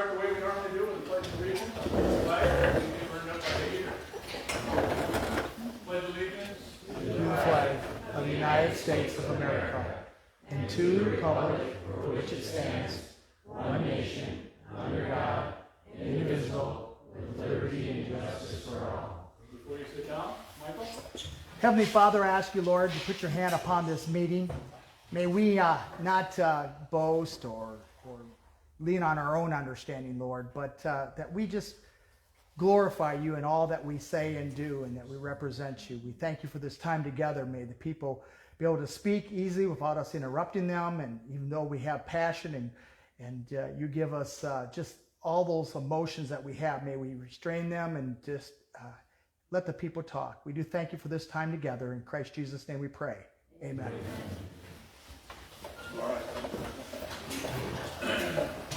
start the way we normally do with the Pledge of Allegiance. Flag, we burned up by the heater. Pledge allegiance to the flag of the United States of America and to the republic for which it stands, one nation, under God, indivisible, with liberty and justice for all. Before you sit down, Michael. Heavenly Father, I ask you, Lord, to put your hand upon this meeting. May we not boast or lean on our own understanding, Lord, but that we just glorify you in all that we say and do, and that we represent you. We thank you for this time together. May the people be able to speak easily without us interrupting them, and even though we have passion and you give us just all those emotions that we have, may we restrain them and just let the people talk. We do thank you for this time together. In Christ Jesus' name we pray. Amen.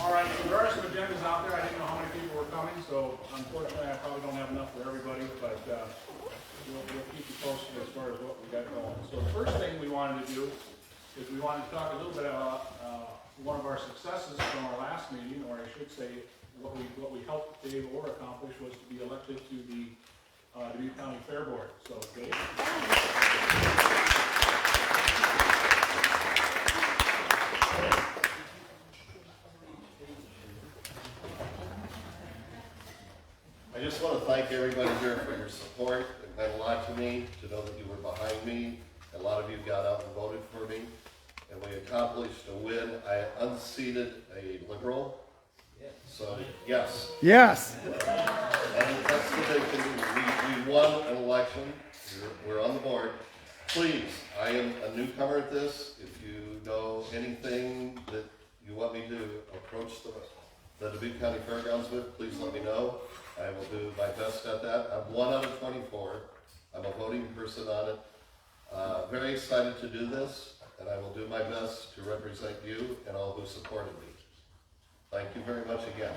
All right, so there are some agendas out there. I didn't know how many people were coming, so unfortunately I probably don't have enough for everybody, but we'll keep you posted as far as what we got going. So the first thing we wanted to do is we wanted to talk a little bit about one of our successes from our last meeting, or I should say what we helped Dave Orr accomplish was to be elected to the Dubuque County Fair Board. So Dave. I just want to thank everybody here for your support. It meant a lot to me to know that you were behind me. A lot of you got out and voted for me, and we accomplished a win. I unseated a liberal. So, yes. Yes. And that's the big thing. We won an election. We're on the board. Please, I am a newcomer at this. If you know anything that you want me to approach the Dubuque County Fairgrounds with, please let me know. I will do my best at that. I'm 1 out of 24. I'm a voting person on it. Very excited to do this, and I will do my best to represent you and all who supported me. Thank you very much again.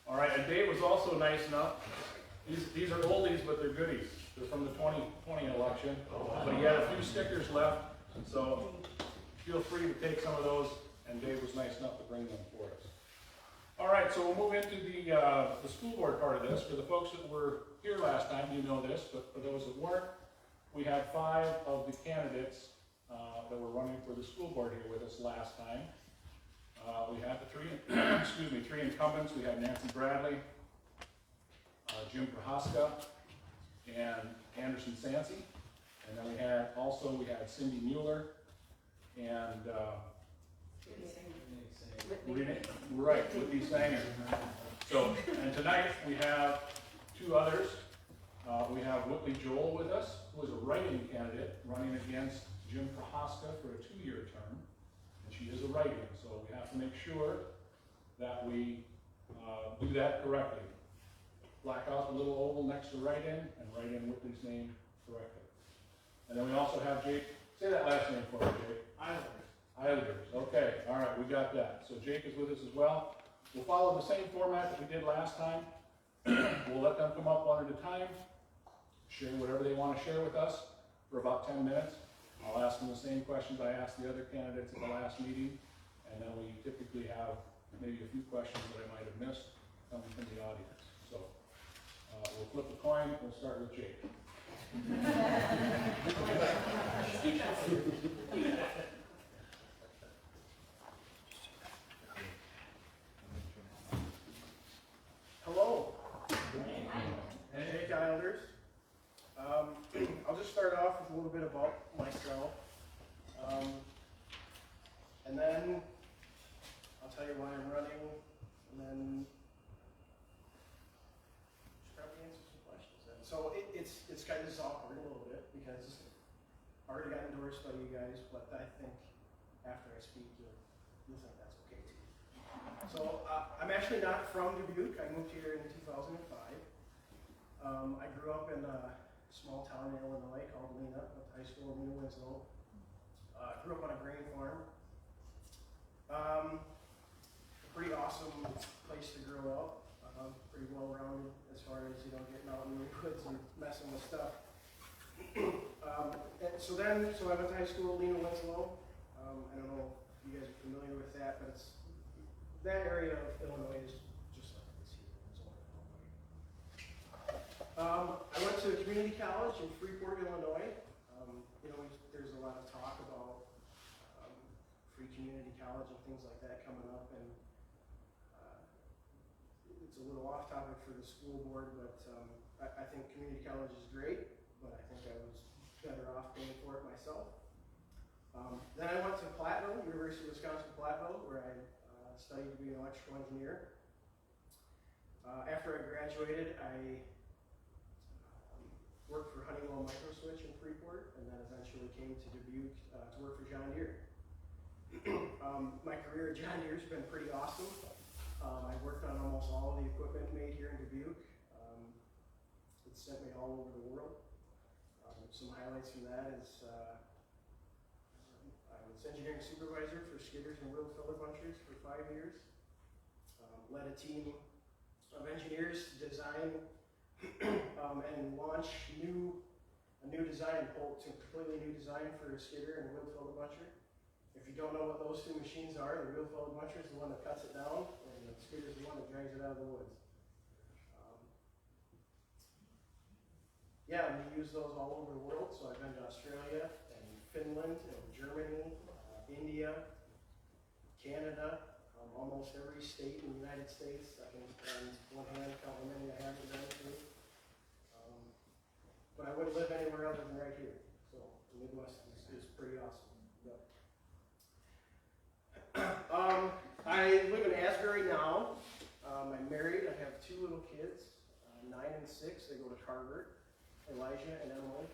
All right, and Dave was also nice enough. These are oldies, but they're goodies. They're from the 2020 election, but he had a few stickers left, so feel free to take some of those, and Dave was nice enough to bring them for us. All right, so we'll move into the school board part of this. For the folks that were here last time, you know this, but for those that weren't, we had 5 of the candidates that were running for the school board here with us last time. We had the 3 incumbents. We had Nancy Bradley, Jim Prohaska, and Anderson Sancy. And then we had Cindy Mueller and Whitney Sanger. So, and tonight we have 2 others. We have Whitley Joel with us, who is a write-in candidate running against Jim Prohaska for a 2-year term, and she is a write-in, so we have to make sure that we do that correctly. Black out the little oval next to write-in and write in Whitley's name correctly. And then we also have Jake. Say that last name for me, Jake. Islanders. Okay, all right, we got that. So Jake is with us as well. We'll follow the same format that we did last time. We'll let them come up one at a time, share whatever they want to share with us for about 10 minutes. I'll ask them the same questions I asked the other candidates at the last meeting, and then we typically have maybe a few questions that I might have missed coming from the audience. So we'll flip a coin. We'll start with Jake. Hello. Jake Islanders. I'll just start off with a little bit about myself. And then I'll tell you why I'm running, and then just probably answer some questions then. So it's kind of awkward a little bit because I already got endorsed by you guys, but I think after I speak you'll think that's okay too. So I'm actually not from Dubuque. I moved here in 2005. I grew up in a small town in Illinois called Lena, with high school in New Winslow. Grew up on a grain farm. A pretty awesome place to grow up. Pretty well-rounded as far as, getting out in the woods and messing with stuff. I went to high school at Lena Winslow. I don't know if you guys are familiar with that, but it's, that area of Illinois is just like this here. It's only Illinois. I went to community college in Freeport, Illinois. There's a lot of talk about free community college and things like that coming up, and it's a little off topic for the school board, but I think community college is great, but I think I was better off paying for it myself. Then I went to Platteville, University of Wisconsin Platteville, where I studied to be an electrical engineer. After I graduated, I worked for Honeywell Microswitch in Freeport, and then eventually came to Dubuque to work for John Deere. My career at John Deere has been pretty awesome. I've worked on almost all of the equipment made here in Dubuque. It's sent me all over the world. Some highlights from that is I was engineering supervisor for skidders and wheel filler bunchers for 5 years. Led a team of engineers to design and launch a new design, a completely new design for a skidder and wheel filler buncher. If you don't know what those two machines are, the wheel filler buncher is the one that cuts it down, and the skidder is the one that drags it out of the woods. Yeah, we use those all over the world. So I've been to Australia and Finland and Germany, India, Canada, almost every state in the United States. I can on one hand count how many I haven't been to. But I wouldn't live anywhere other than right here. So the Midwest is pretty awesome. Yep. I live in Asbury now. I'm married. I have 2 little kids, 9 and 6. They go to Harvard. Elijah and Emily.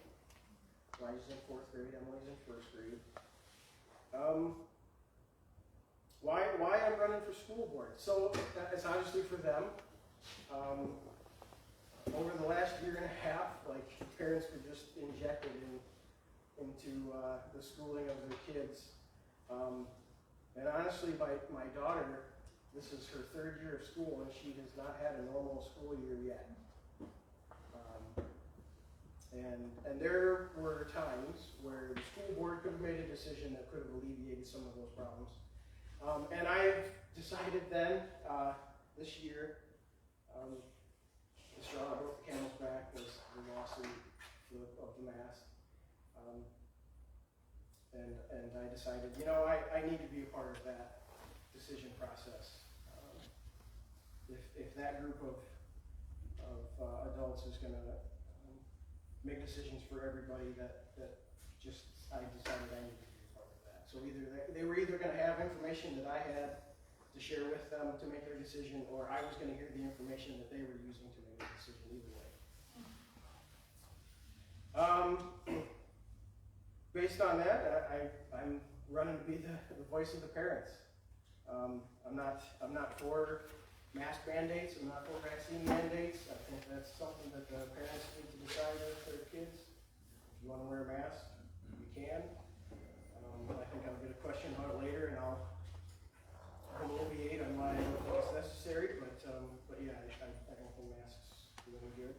Elijah's in 4th grade, Emily's in 1st grade. Why I'm running for school board? So it's obviously for them. Over the last year and a half, like, parents were just injected into the schooling of their kids. And honestly, my daughter, this is her 3rd year of school, and she has not had a normal school year yet. And there were times where the school board could have made a decision that could have alleviated some of those problems. And I've decided then, this year, the straw that broke the camel's back was the lawsuit of the mask. And I decided, I need to be a part of that decision process. If that group of adults is going to make decisions for everybody, that I decided I needed to be a part of that. So they were either going to have information that I had to share with them to make their decision, or I was going to hear the information that they were using to make a decision. Either way. Based on that, I'm running to be the voice of the parents. I'm not for mask mandates. I'm not for vaccine mandates. I think that's something that the parents need to decide with their kids. If you want to wear a mask, you can. I think I'll get a question about it later, and I'll alleviate on why I don't think it's necessary. But yeah, I don't think masks do any good.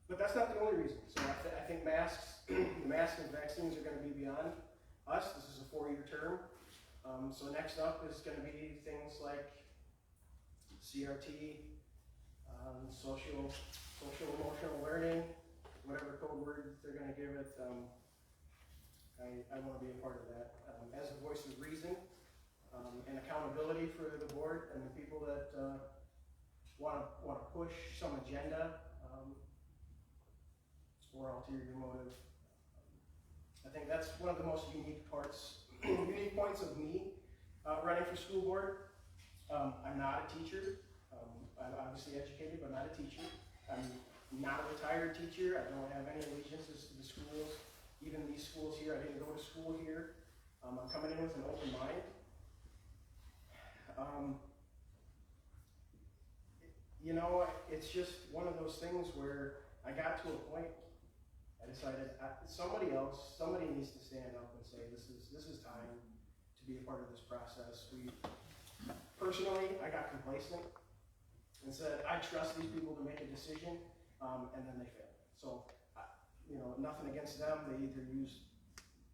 But that's not the only reason. So I think masks, masks and vaccines are going to be beyond us. This is a 4-year term. So next up is going to be things like CRT, social emotional learning, whatever code word they're going to give it. I want to be a part of that. As a voice of reason and accountability for the board and the people that want to push some agenda or ulterior motive. I think that's one of the most unique points of me running for school board. I'm not a teacher. I'm obviously educated, but not a teacher. I'm not a retired teacher. I don't have any allegiances to the schools, even these schools here. I didn't go to school here. I'm coming in with an open mind. It's just one of those things where I got to a point. I decided somebody needs to stand up and say this is time to be a part of this process. Personally, I got complacent and said I trust these people to make a decision, and then they failed. So, nothing against them, they either use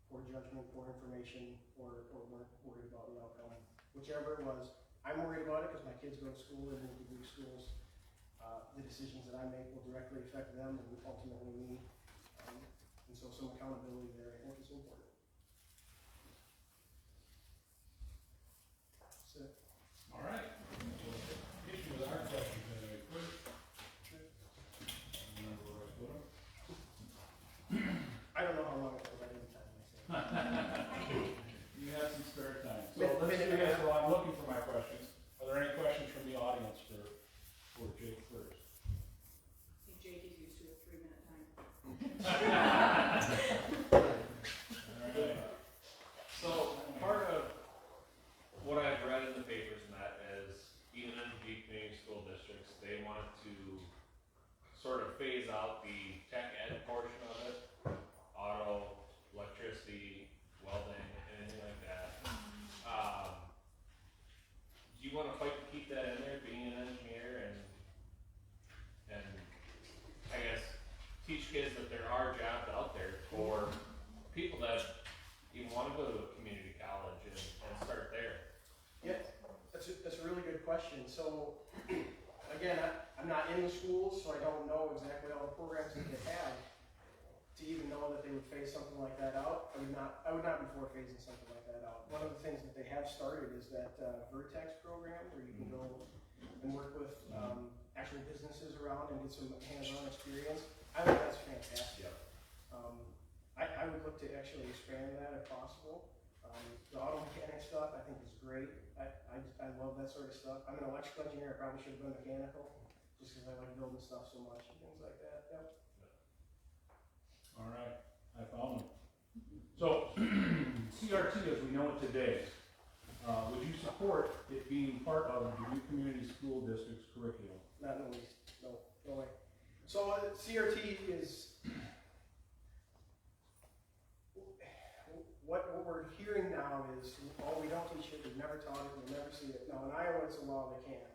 poor judgment, poor information, or weren't worried about the outcome. Whichever it was, I'm worried about it because my kids go to school in DBQ schools. The decisions that I make will directly affect them and ultimately me. And so some accountability there I think is important. That's it. All right. Hit you with our questions anyway first. Remember where I put them? I don't know how long it was, I didn't time myself. You have some spare time. So let's do this while I'm looking for my questions. Are there any questions from the audience for Jake first? I think Jake is used to a 3-minute time. Alright. So, part of what I've read in the papers, Matt, is even in the community school districts, they want to sort of phase out the tech ed portion of it, auto, electricity, welding, anything like that. Do you want to fight to keep that in there, being an engineer, and I guess teach kids that there are jobs out there for people that even want to go to a community college and start there? Yeah, that's a really good question. So, again, I'm not in the schools, so I don't know exactly all the programs that they have. To even know that they would phase something like that out, I would not be for phasing something like that out. One of the things that they have started is that Vertex program where you can go and work with actual businesses around and get some hands-on experience. I think that's fantastic. Yep. I would look to actually expand that if possible. The auto mechanic stuff I think is great. I love that sort of stuff. I'm an electrical engineer. I probably should have been mechanical just because I like building stuff so much and things like that. Yep. All right, I found them. So, CRT as we know it today, would you support it being part of the new community school district's curriculum? Not in the least. No way. So CRT is what we're hearing now is, oh, we don't teach it, we've never taught it, we'll never see it. Now in Iowa it's a law they can.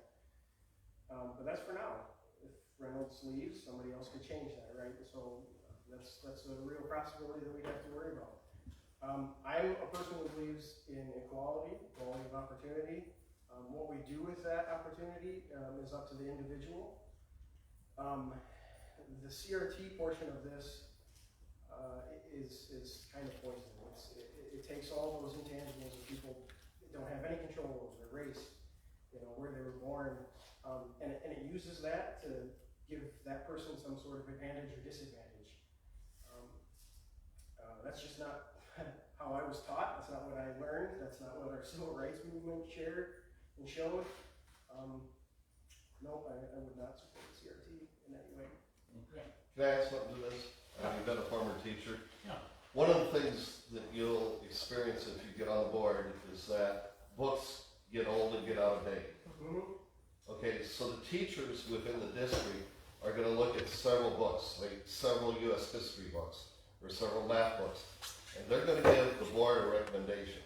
But that's for now. If Reynolds leaves, somebody else could change that, right? So that's a real possibility that we have to worry about. I'm a person who believes in equality of opportunity. What we do with that opportunity is up to the individual. The CRT portion of this is kind of poison. It takes all those intangibles that people don't have any control over, their race, where they were born, and it uses that to give that person some sort of advantage or disadvantage. That's just not how I was taught. That's not what I learned. That's not what our civil rights movement shared and showed. Nope, I would not support CRT in any way. Okay. Can I add something to this? You've been a former teacher. Yeah. One of the things that you'll experience if you get on board is that books get old and get out of date. Okay, so the teachers within the district are going to look at several books, like several U.S. history books or several math books, and they're going to give the board a recommendation.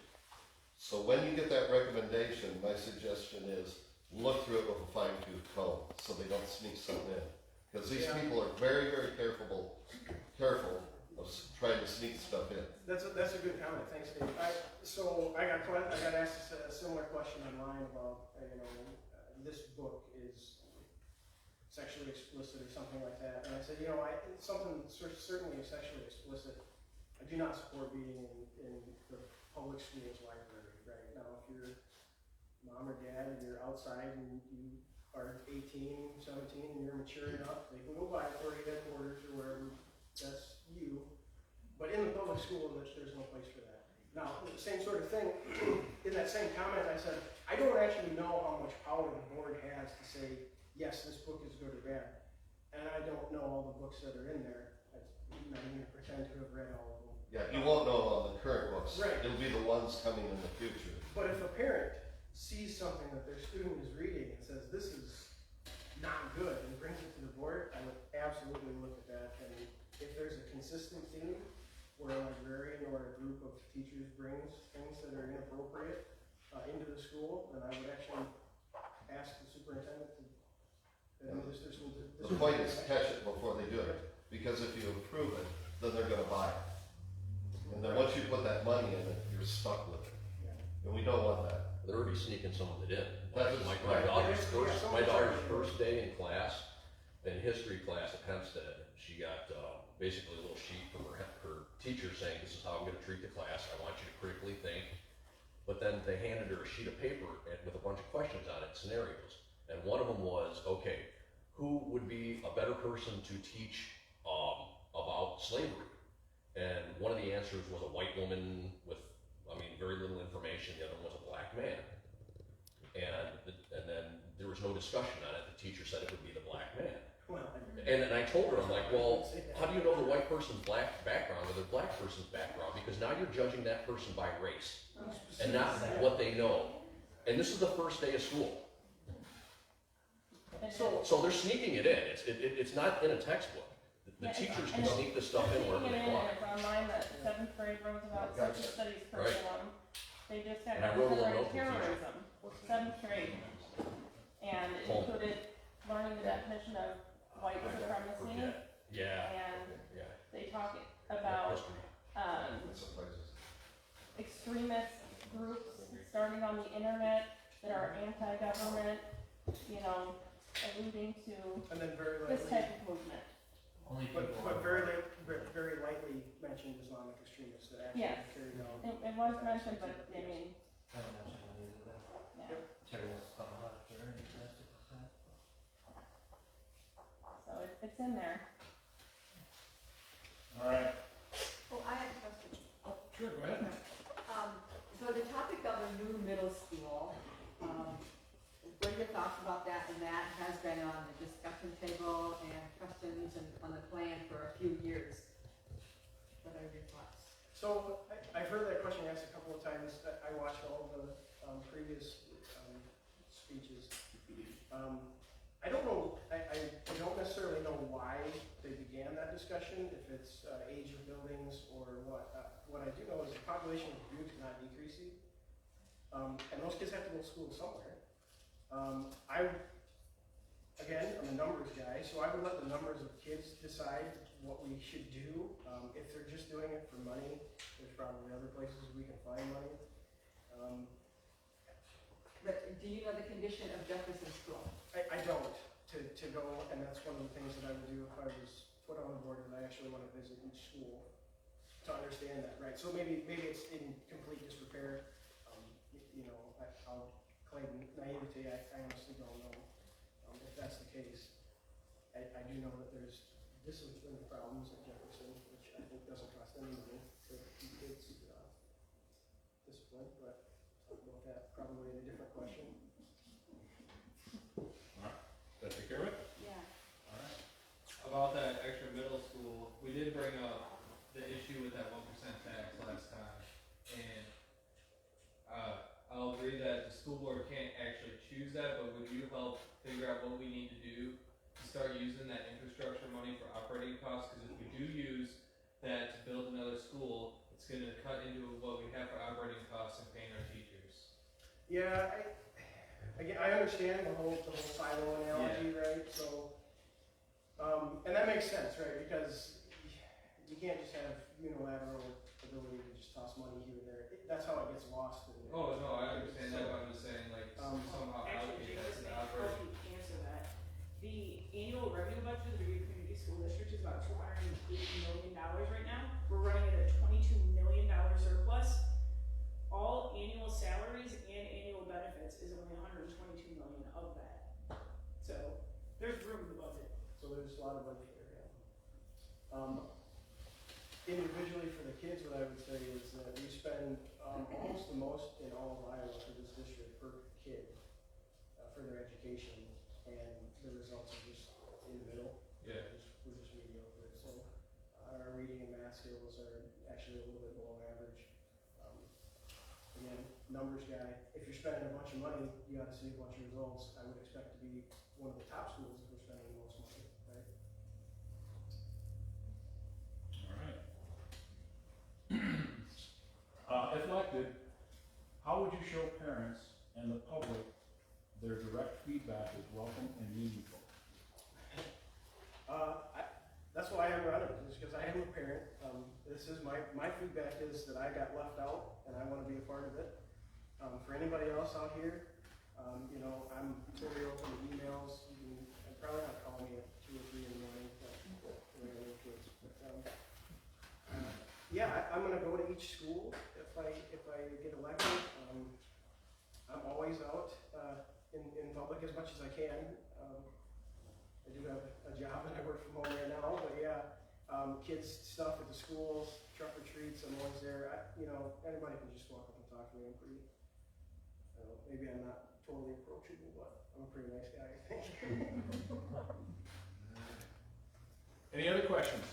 So when you get that recommendation, my suggestion is look through it with a fine-tooth comb so they don't sneak something in. Because these people are very, very careful of trying to sneak stuff in. That's a good comment. Thanks, Dave. I got asked a similar question online about this book is sexually explicit or something like that, and I said something certainly sexually explicit. I do not support being in the public schools library right now. If you're mom or dad and you're outside and you are 18, 17 and you're mature enough, they can go by authority headquarters or wherever, that's you. But in the public school, there's no place for that. Now, the same sort of thing, in that same comment I said, I don't actually know how much power the board has to say, yes, this book is good or bad. And I don't know all the books that are in there. I'm not even going to pretend to have read all of them. Yeah, you won't know all the current books. Right. It'll be the ones coming in the future. But if a parent sees something that their student is reading and says, this is not good, and brings it to the board, I would absolutely look at that. And if there's a consistent theme where a librarian or a group of teachers brings things that are inappropriate into the school, then I would actually ask the superintendent to The point is catch it before they do it. Because if you approve it, then they're gonna buy it. And then once you put that money in it, you're stuck with it. And we don't want that. They're already sneaking some of it in. That is My right. daughter's first day in class, in history class at Hempstead, she got, basically a little sheet from her teacher saying, this is how I'm gonna treat the class, I want you to critically think. But then they handed her a sheet of paper with a bunch of questions on it, scenarios. And one of them was, okay, who would be a better person to teach, about slavery? And one of the answers was a white woman with, very little information, the other one was a black man. And then there was no discussion on it, the teacher said it would be the black man. And then I told her, I'm like, well, how do you know the white person's black background or the black person's background? Because now you're judging that person by race and not what they know. And this is the first day of school. So they're sneaking it in. It's not in a textbook. The teachers can sneak this stuff in wherever they want. It's online, that 7th grade wrote about social studies curriculum. They just had And I wrote a little note contemporary for the teacher. terrorism, 7th grade. And it included learning the definition of white supremacy. Yeah. And Yeah. they talk about, extremist groups starting on the internet that are anti-government, alluding to And then very this lightly, type of movement. but very lightly mentioned Islamic extremists that actually Yes. carried out. It was mentioned, but yeah. So it's in there. All right. Oh, I have a question. Sure, go ahead. So the topic of a new middle school, what are your thoughts about that? And that has been on the discussion table and questions and on the plan for a few years. What are your thoughts? So I've heard that question asked a couple of times. I watched all the previous speeches. I don't know, I don't necessarily know why they began that discussion, if it's age of buildings or what. What I do know is the population of Butte is not decreasing. And those kids have to go to school somewhere. I'm a numbers guy, so I would let the numbers of kids decide what we should do. If they're just doing it for money, there's probably other places we can find money. But do you know the condition of Jefferson School? I don't, to go, and that's one of the things that I would do if I was put on the board, and I actually want to visit each school to understand that, right? So maybe it's in complete disrepair. I'll claim naivety, I honestly don't know if that's the case. I do know that there's discipline problems at Jefferson, which I think doesn't cost any money to keep kids disciplined, but talk about that probably in a different question. That take care of it? Yeah. All right. About that extra middle school, we did bring up the issue with that 1% tax last time, and I'll agree that the school board can't actually choose that, but would you help figure out what we need to do to start using that infrastructure money for operating costs? Because if we do use that to build another school, it's going to cut into what we have for operating costs and paying our teachers. Yeah, I understand the whole silo analogy, right? So, and that makes sense, right? Because you can't just have unilateral ability to just toss money here and there. That's how it gets lost. Oh, no, I understand that, but I'm just saying, like, somehow allocate that to the operating. I'll answer that. The annual revenue budget of the DBQ Community School District is about $280 million right now. We're running at a $22 million surplus. All annual salaries and annual benefits is only $122 million of that. So there's room in the budget. So there's a lot of budget there, yeah. Individually for the kids, what I would say is that we spend almost the most in all of Iowa for this district per kid for their education, and the results are just in the middle. Yeah. We're just mediocre. So our reading and math skills are actually a little bit below average. Again, numbers guy, if you're spending a bunch of money, you gotta see a bunch of results. I would expect to be one of the top schools if we're spending the most money, right? All right. If elected, how would you show parents and the public their direct feedback is welcome and meaningful? That's why I'm running, is just because I am a parent, this is my feedback is that I got left out and I want to be a part of it. For anybody else out here, you know, I'm totally open to emails. You can probably not call me at 2 or 3 in the morning, but when I have kids. But, yeah, I'm gonna go to each school if I get elected. I'm always out in public as much as I can. I do have a job and I work from home right now, but yeah, kids stuff at the schools, truck or treats, I'm always there. You know, anybody can just walk up and talk to me. I'm pretty, I don't know, maybe I'm not totally approachable, but I'm a pretty nice guy, I think. Any other questions?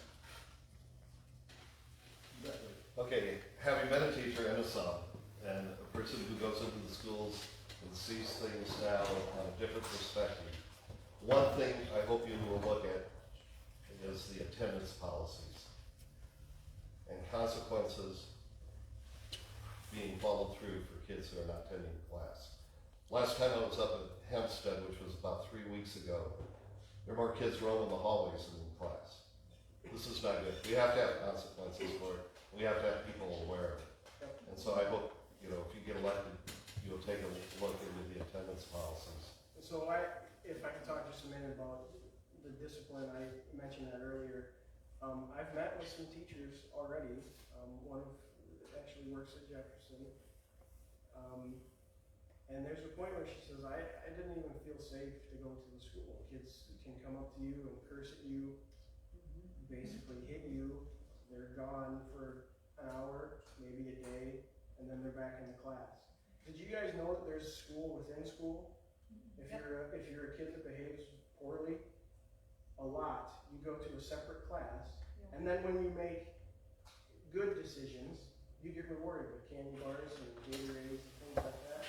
Okay, having been a teacher and a sub, and a person who goes into the schools and sees things now on a different perspective, one thing I hope you will look at is the attendance policies and consequences being followed through for kids who are not attending class. Last time I was up at Hempstead, which was about 3 weeks ago, there were more kids roaming the hallways than in class. This is not good. We have to have consequences for it. We have to have people aware of it. And so I hope, you know, if you get elected, you'll take a look into the attendance policies. So if I could talk just a minute about the discipline, I mentioned that earlier. I've met with some teachers already. One actually works at Jefferson. And there's a point where she says, I didn't even feel safe to go to the school. Kids can come up to you and curse at you, basically hit you. They're gone for an hour, maybe a day, and then they're back in the class. Did you guys know that there's school within school? If you're a kid that behaves poorly, a lot, you go to a separate class, and then when you make good decisions, you get rewarded with candy bars and Gatorades and things like that.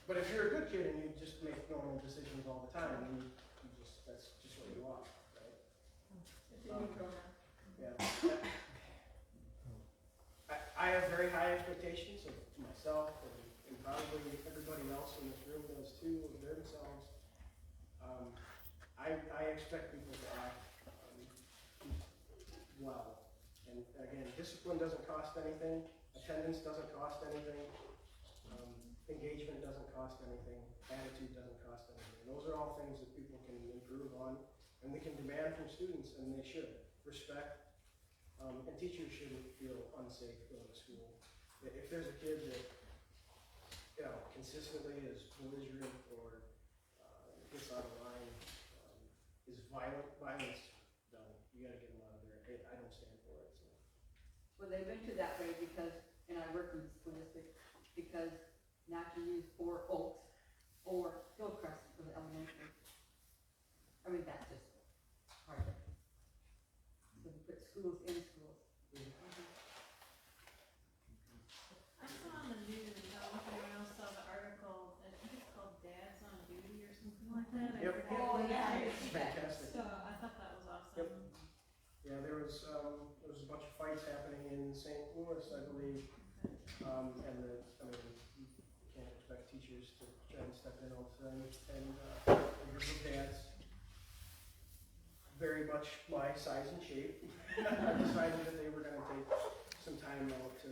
But if you're a good kid and you just make normal decisions all the time, then that's just what you are, right? Yeah. I have very high expectations of myself and probably everybody else in this room does too, of themselves. I expect people to act well. And again, discipline doesn't cost anything, attendance doesn't cost anything, engagement doesn't cost anything, attitude doesn't cost anything. Those are all things that people can improve on, and we can demand from students, and they should. Respect, and teachers shouldn't feel unsafe going to school. If there's a kid that, you know, consistently is belligerent or gets out of line, is violence, no, you gotta get them out of there. I don't stand for it, so. Well, they've been to that way because, and I work in the school district, because not to use 4 Oaks or Hillcrest for the elementary. I mean, that's just part of it. So we put schools in schools. I saw on the news, I don't know if anyone else saw the article, I think it's called Dads on Duty or something like that. I Yep. forget Oh, what it yeah, is. it's Fantastic. So I thought that was awesome. Yeah, there was a bunch of fights happening in St. Louis, I believe, you can't expect teachers to try and step in all the time, and a group of dads, very much my size and shape, decided that they were gonna take some time out to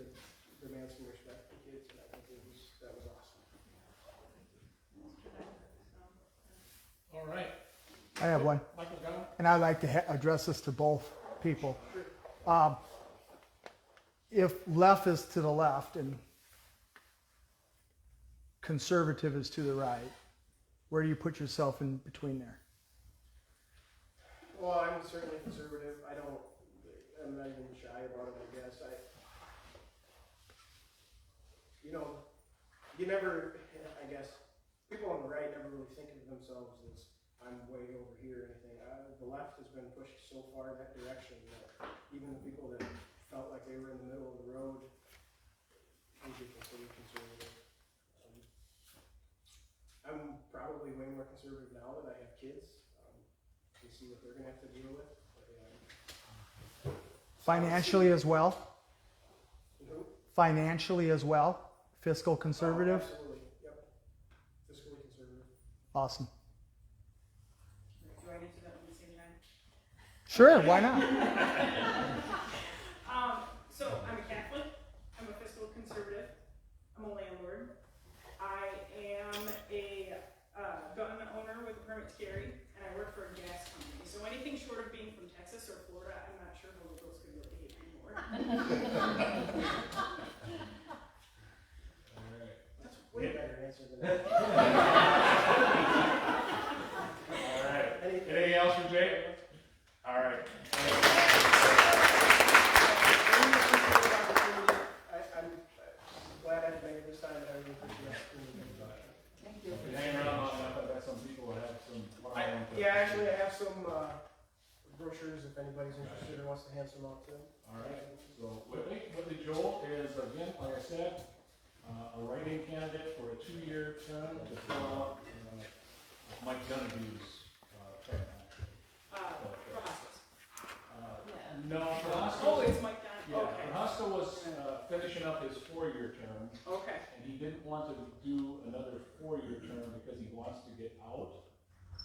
demand some respect for kids, and I think that was awesome. All right. I have one, Michael Gunn? and I'd like to address this to both people. If left is to the left and conservative is to the right, where do you put yourself in between there? Well, I'm certainly conservative. I'm not even shy about it, I guess. You never, I guess, people on the right never really think of themselves as, I'm way over here or anything. The left has been pushed so far in that direction that even the people that felt like they were in the middle of the road would be considered conservative. I'm probably way more conservative now that I have kids. We see what they're gonna have to deal with. But, Financially as well? who? Financially as well? Fiscal conservative? Oh, absolutely, yep. Fiscally conservative. Awesome. Do I answer that at the same time? Sure, why not? So I'm a Catholic, I'm a fiscal conservative, I'm a landlord, I am a gun owner with a permit to carry, and I work for a gas company. So anything short of being from Texas or Florida, I'm not sure how those could really hate anymore. That's way better answer than that. All right. Anything else from Jake? All right. I'm glad I made it this time, and I really appreciate the opportunity. Thank you. If you hang around long enough, I bet some people will have some. Yeah, actually, I have some brochures if anybody's interested or wants to hand some out to them. All right. So Whitley Joel is, again, like I said, a writing candidate for a 2-year term to fill out Mike Donahue's term. No, Prohaska. Oh, it's Mike Don, Yeah, okay. Prohaska was finishing up his 4-year term, Okay, and he didn't want to do another 4-year term because he wants to get out.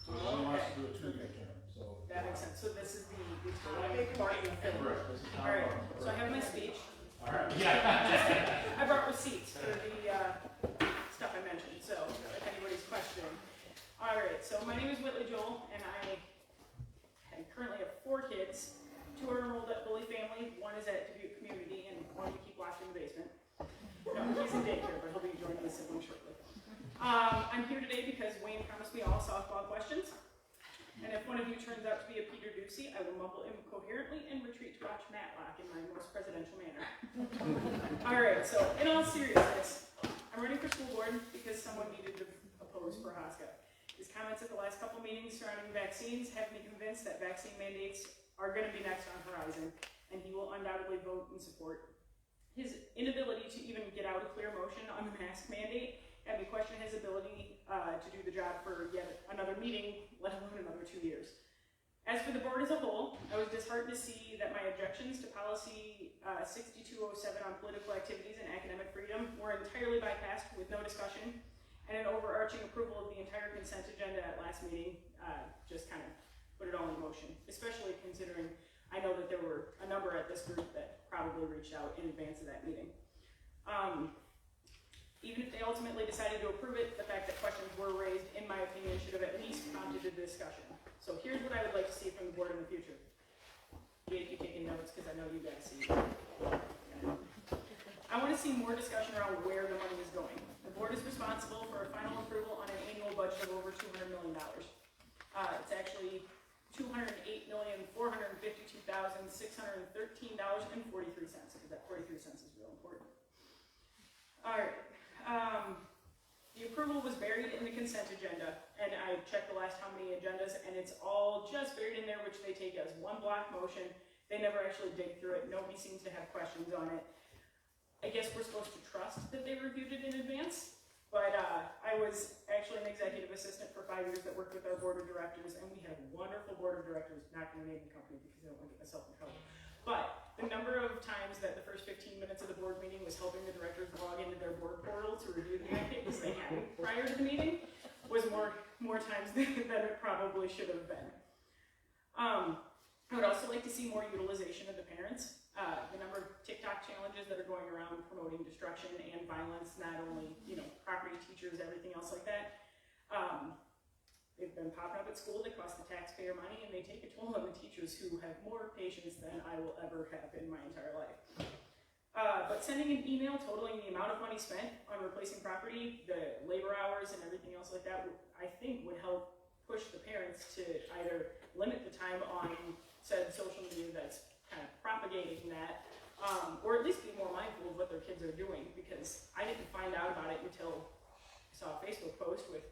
So he only wants to do a 2-year term, so. that makes sense. So this is the Make time Martin thing. Correct, this is Tom All right, Martin. so I have my speech. All right, yeah. I brought receipts for the stuff I mentioned, so if anybody's questioning. All right, so my name is Whitley Joel, and I currently have 4 kids. 2 are enrolled at Bully Family, 1 is at Dubuque Community, and 1 we keep locked in the basement. No, he's in daycare, but he'll be joining his sibling shortly. I'm here today because Wayne promised me all softball questions. And if one of you turns out to be a Peter Ducey, I will mumble incoherently and retreat to watch Matlock in my most presidential manner. Alright, so in all seriousness, I'm running for school board because someone needed to oppose Prohaska. His comments at the last couple meetings surrounding vaccines have me convinced that vaccine mandates are going to be next on horizon, and he will undoubtedly vote in support. His inability to even get out a clear motion on the mask mandate had me question his ability to do the job for yet another meeting, let alone another 2 years. As for the board as a whole, I was disheartened to see that my objections to policy 6207 on political activities and academic freedom were entirely bypassed with no discussion, and an overarching approval of the entire consent agenda at last meeting just kind of put it all in motion, especially considering I know that there were a number at this group that probably reached out in advance of that meeting. Even if they ultimately decided to approve it, the fact that questions were raised, in my opinion, should have at least prompted a discussion. So here's what I would like to see from the board in the future. Jake, you taking notes because I know you guys see. I want to see more discussion around where the money is going. The board is responsible for a final approval on an annual budget of over $200 million. It's actually $208,452,613.43, because that 43 cents is real important. All right. The approval was buried in the consent agenda, and I checked the last how many agendas, and it's all just buried in there, which they take as one block motion. They never actually dig through it. Nobody seems to have questions on it. I guess we're supposed to trust that they reviewed it in advance, but I was actually an executive assistant for 5 years that worked with our board of directors, and we had a wonderful board of directors. Not going to name the company because I don't want to get myself in trouble. But the number of times that the first 15 minutes of the board meeting was helping the directors log into their board portal to review the packets they hadn't prior to the meeting was more times than it probably should have been. I would also like to see more utilization of the parents. The number of TikTok challenges that are going around promoting destruction and violence, not only, property, teachers, everything else like that. They've been popping up at school, they cost the taxpayer money, and they take a toll on the teachers who have more patience than I will ever have in my entire life. But sending an email totaling the amount of money spent on replacing property, the labor hours and everything else like that, I think would help push the parents to either limit the time on said social media that's kind of propagating that, or at least be more mindful of what their kids are doing, because I didn't find out about it until I saw a Facebook post with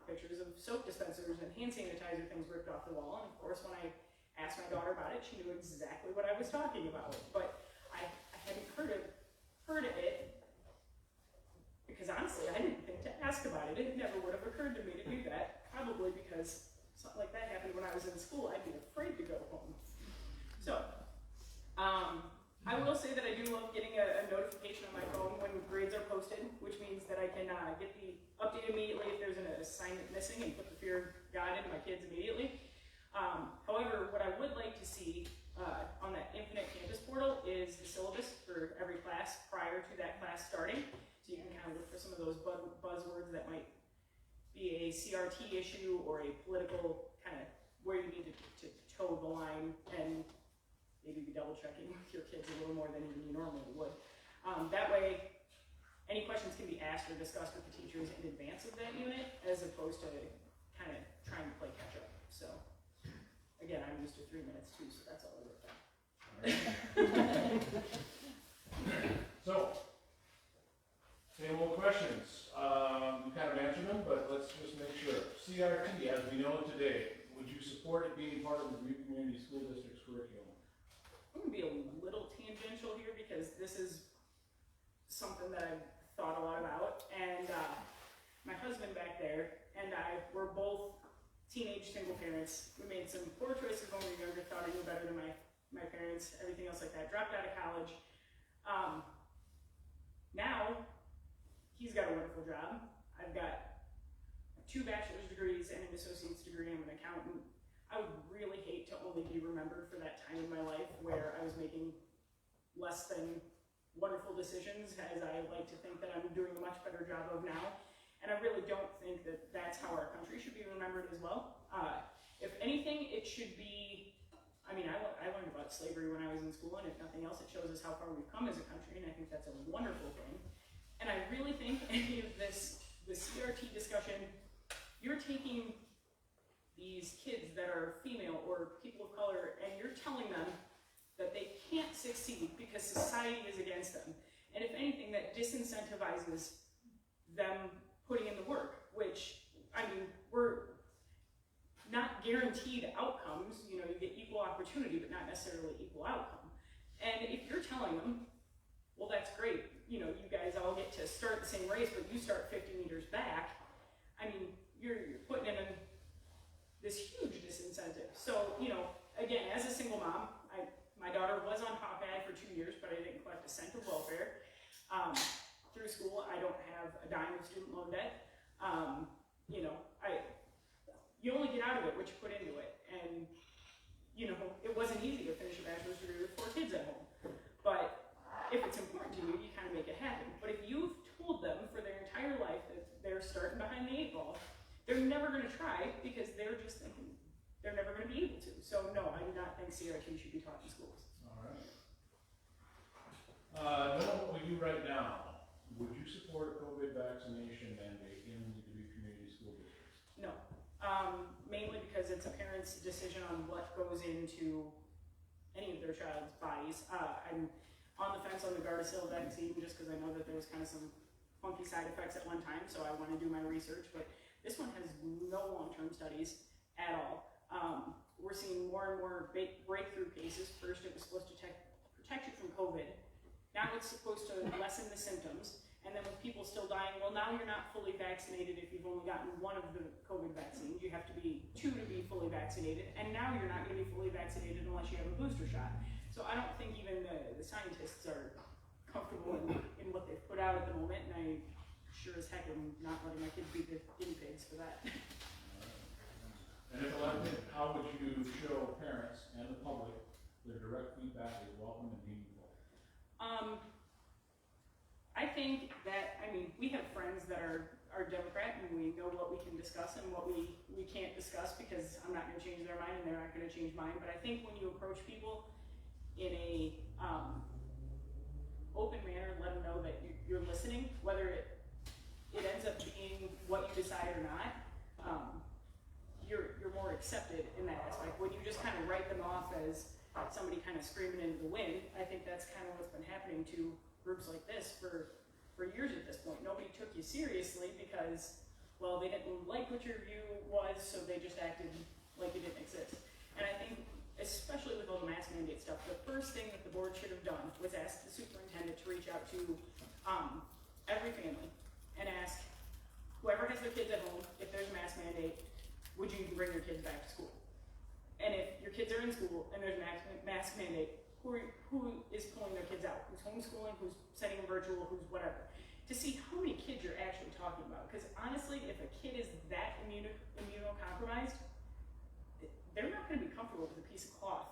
pictures of soap dispensers and hand sanitizer things ripped off the wall, and of course when I asked my daughter about it, she knew exactly what I was talking about, but I hadn't heard of it, because honestly I didn't think to ask about it. It never would have occurred to me to do that, probably because something like that happened when I was in school. I'd be afraid to go home. So, I will say that I do love getting a notification on my phone when grades are posted, which means that I can get the update immediately if there's an assignment missing and put the fear of God into my kids immediately. However, what I would like to for every class prior to that class starting. So you can kind of look for some of those buzzwords that might be a CRT issue or a political kind of where you need to toe the line and maybe be double checking with your kids a little more than even you normally would. That way, any questions can be asked or discussed with the teachers in advance of that unit, as opposed to kind of trying to play catch up. So, again, I'm used to 3 minutes too, so that's all I wrote down. So, any more questions? We kind of answered them, but let's just make sure. CRT, as we know it today, would you support it being part of the Dubuque Community School District's curriculum? I'm gonna be a little tangential here because this is something that I've thought a lot about, and my husband back there and I were both teenage single parents. We made some poor choices when we were younger, thought I knew better than my parents, everything else like that, dropped out of college. Now, he's got a wonderful job. I've got 2 bachelor's degrees and an associate's degree. I'm an accountant. I would really hate to only be remembered for that time in my life where I was making less than wonderful decisions, as I like to think that I'm doing a much better job of now. And I really don't think that that's how our country should be remembered as well. If anything, it should be, I mean, I learned about slavery when I was in school, and if nothing else, it shows us how far we've come as a country, and I think that's a wonderful thing. And I really think any of the CRT discussion, you're taking these kids that are female or people of color, and you're telling them that they can't succeed because society is against them. And if anything, that disincentivizes them putting in the work, which, I mean, we're not guaranteed outcomes. You know, you get equal opportunity, but not necessarily equal outcome. And if you're telling them, well, that's great, you know, you guys all get to start the same race, but you start 50 meters back, I mean, you're putting in this huge disincentive. So, you know, again, as a single mom, my daughter was on Hawkeye for 2 years, but I didn't collect a cent of welfare. Through school, I don't have a dime of student loan debt. You know, you only get out of it what you put into it. And, you know, it wasn't easy to finish a bachelor's degree with 4 kids at home. But if it's important to you, you kind of make it happen. But if you've told them for their entire life that they're starting behind the 8 ball, they're never going to try because they're just thinking they're never going to be able to. So no, I do not think CRT should be taught in schools. All right. Knowing what we do right now, would you support a COVID vaccination mandate in the Dubuque Community School Districts? No, mainly because it's a parent's decision on what goes into any of their child's bodies. I'm on the fence on the Gardasil vaccine just because I know that there was kind of some funky side effects at one time, so I want to do my research, but this one has no long-term studies at all. We're seeing more and more breakthrough cases. First, it was supposed to protect you from COVID. Now it's supposed to lessen the symptoms. And then with people still dying, well, now you're not fully vaccinated if you've only gotten 1 of the COVID vaccines. You have to be 2 to be fully vaccinated. And now you're not going to be fully vaccinated unless you have a booster shot. So I don't think even the scientists are comfortable in what they've put out at the moment. And I sure as heck am not letting my kids be the guinea pigs for that. And if elected, how would you show parents and the public their direct feedback is welcome and meaningful? I think that, I mean, we have friends that are Democrat, and we know what we can discuss and what we can't discuss because I'm not going to change their mind and they're not going to change mine. But I think when you approach people in a open manner, let them know that you're listening, whether it ends up being what you decide or not. You're more accepted in that aspect. When you just kind of write them off as somebody kind of screaming into the wind, I think that's kind of what's been happening to groups like this for years at this point. Nobody took you seriously because, well, they didn't like what your view was, so they just acted like you didn't exist. And I think, especially with all the mask mandate stuff, the first thing that the board should have done was ask the superintendent to reach out to every family and ask whoever has their kids at home, if there's a mask mandate, would you bring your kids back to school? And if your kids are in school and there's a mask mandate, who is pulling their kids out? Who's homeschooling? Who's sending them virtual? Who's whatever? To see how many kids you're actually talking about. Because honestly, if a kid is that immunocompromised, they're not going to be comfortable with a piece of cloth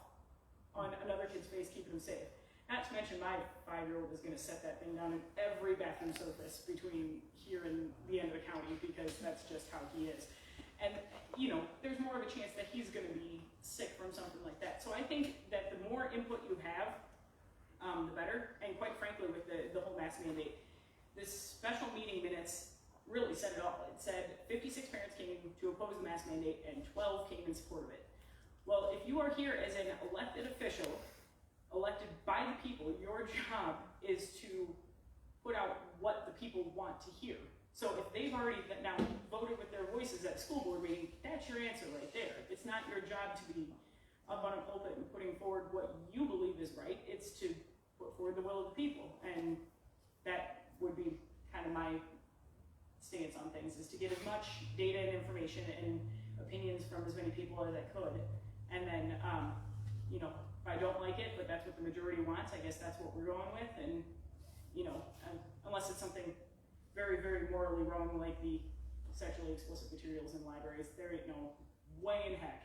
on another kid's face keeping them safe. Not to to mention, my 5-year-old is gonna set that thing down in every bathroom surface between here and the end of the county, because that's just how he is. And, you know, there's more of a chance that he's gonna be sick from something like that. So I think that the more input you have, the better. And quite frankly, with the whole mask mandate, this special meeting minutes really said it all. It said 56 parents came to oppose the mask mandate and 12 came in support of it. Well, if you are here as an elected official, elected by the people, your job is to put out what the people want to hear. So if they've already now voted with their voices at school board meeting, that's your answer right there. It's not your job to be up on a pulpit and putting forward what you believe is right. It's to put forward the will of the people. And that would be kind of my stance on things, is to get as much data and information and opinions from as many people as I could. And then, you know, if I don't like it, but that's what the majority wants, I guess that's what we're going with. And, you know, unless it's something very, very morally wrong, like the sexually explicit materials in libraries, there ain't no way in heck.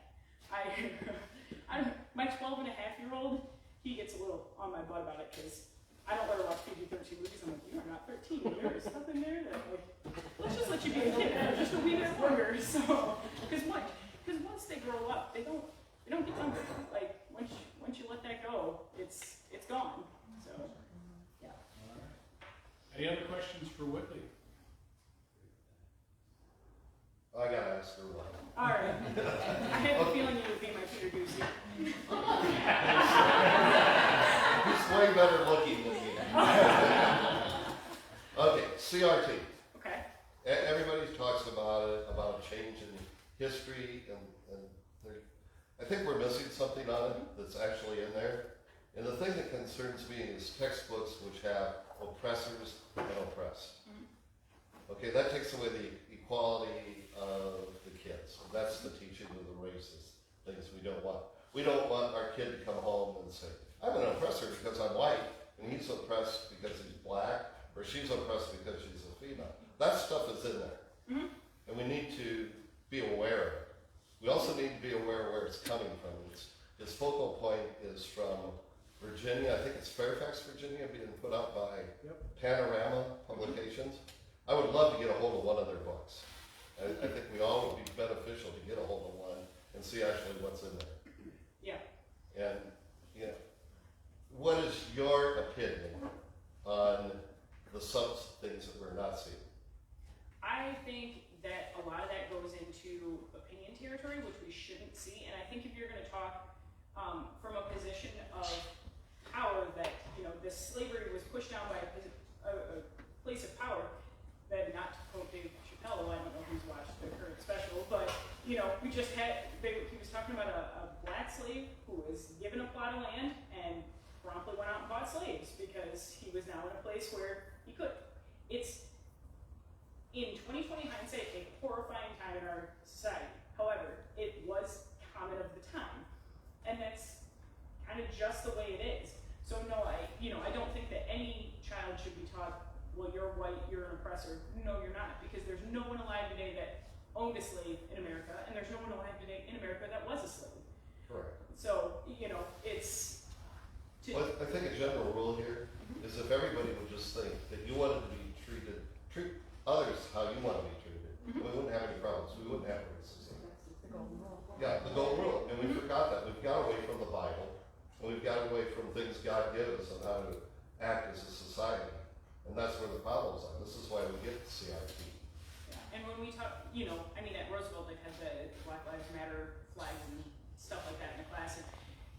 My 12-and-a-half-year-old, he gets a little on my butt about it, because I don't let her watch PG-13 movies. I'm like, you are not 13. There's something there that, like, let's just let you be a kid for just a wee bit longer. So, because once they grow up, they don't get younger. Like, once you let that go, it's gone. So, yeah. Any other questions for Whitley? I gotta ask her one. All right. I had the feeling you would be my Peter Goosey. He's way better looking than me. Okay, CRT. Okay. Everybody talks about it, about a change in history, and I think we're missing something on it that's actually in there. And the thing that concerns me is textbooks which have oppressors and oppressed. Okay, that takes away the equality of the kids. That's the teaching of the racist things we don't want. We don't want our kid to come home and say, I'm an oppressor because I'm white, and he's oppressed because he's black, or she's oppressed because she's a female. That stuff is in there. Mm-hmm. And we need to be aware of it. We also need to be aware of where it's coming from. Its focal point is from Virginia. I think it's Fairfax, Virginia, being put out by Panorama Publications. I would love to get a hold of one of their books. I think we all would be beneficial to get a hold of one and see actually what's in there. Yeah. And, you know, what is your opinion on the things that we're not seeing? I think that a lot of that goes into opinion territory, which we shouldn't see. And I think if you're going to talk from a position of power, that, you know, this slavery was pushed down by a place of power, then, not to quote Dave Chappelle, I don't know who's watched the current special, but, you know, we just had, he was talking about a black slave who was given a plot of land and promptly went out and bought slaves because he was now in a place where he could. It's, in 2020 hindsight, a horrifying time in our society. However, it was common of the time. And that's kind of just the way it is. So no, I don't think that any child should be taught, well, you're white, you're an oppressor. No, you're not, because there's no one alive today that owned a slave in America, and there's no one alive today in America that was a slave. Correct. So, you know, it's... Well, I think a general rule here is if everybody would just think that you wanted to be treat others how you want to be treated, we wouldn't have any problems. We wouldn't have racism. The golden rule. Yeah, the golden rule. And we forgot that. We've got away from the Bible, and we've got away from things God gave us on how to act as a society. And that's where the problems are. This is why we get the CRT. Yeah. And when we talk, you know, I mean, at Roosevelt, they had the Black Lives Matter flags and stuff like that in the class.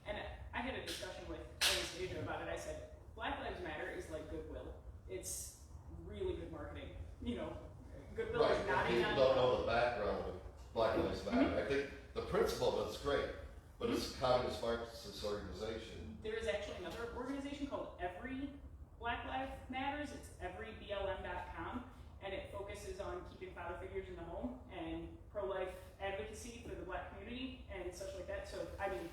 And I had a discussion with Anastasia about it. I said, Black Lives Matter is like Goodwill. It's really good marketing. You know, Goodwill is not People don't know the background of Black Lives Matter. I think the principle of it's great, but it's a communist Marxist organization. There is actually another organization called Every Black Lives Matters. It's everyblm.com, and it focuses on keeping father figures in the home and pro-life advocacy for the black community and such like that. So, I mean,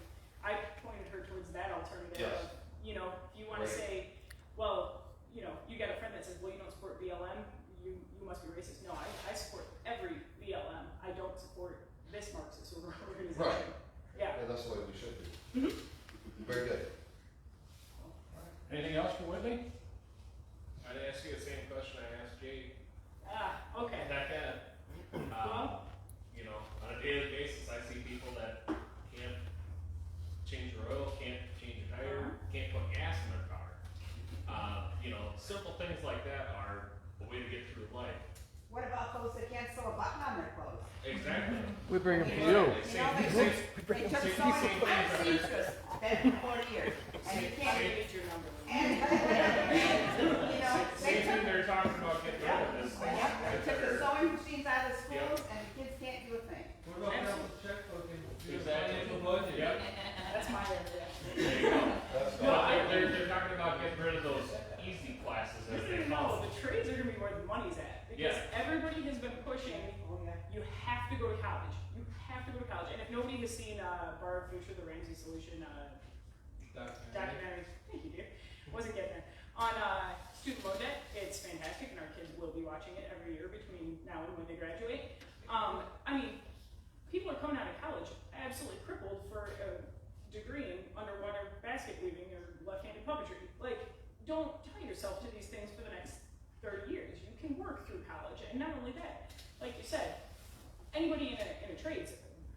I pointed her towards that alternative. Yes. Of, you know, if you want to say, well, you know, you got a friend that says, well, you don't support BLM, you must be racist. No, I support every BLM. I don't support this Marxist organization. Right. Yeah. And that's the way we should be. Mm-hmm. Very good. Anything else for Whitley? I'd ask you the same question I asked Jake. Okay. Heck, you know, on a daily basis, I see people that can't change their oil, can't change a tire, can't put gas in their car. You know, simple things like that are a way to get through life. What about those that can't sew a button on their clothes? Exactly. We bring them to You you. know, they took sewing, I'm a seamstress, been for 40 years, and you can't, I need your number. and, you know, they Same thing took, they're talking about getting rid of this thing. yep, they took the sewing machines out of the schools, and the kids can't do a thing. What about the checkbook and do a Exactly. financial budget? Yep. That's my idea. There you go. No, they're talking about getting rid of those easy classes as Just so they you know, call the them. trades are gonna be where the money's at, because Yeah. everybody has been pushing, you have to go to college, you have to go to college, and if nobody has seen, Borrowed Future, the Ramsey Solution, documentary, thank you dear, wasn't getting there, on, student loan debt, it's fantastic, and our kids will be watching it every year between now and when they graduate. I mean, people are coming out of college absolutely crippled for a degree in underwater basket weaving or left-handed puppetry. Like, don't tie yourself to these things for the next 30 years. You can work through college, and not only that, like you said, anybody in a trades,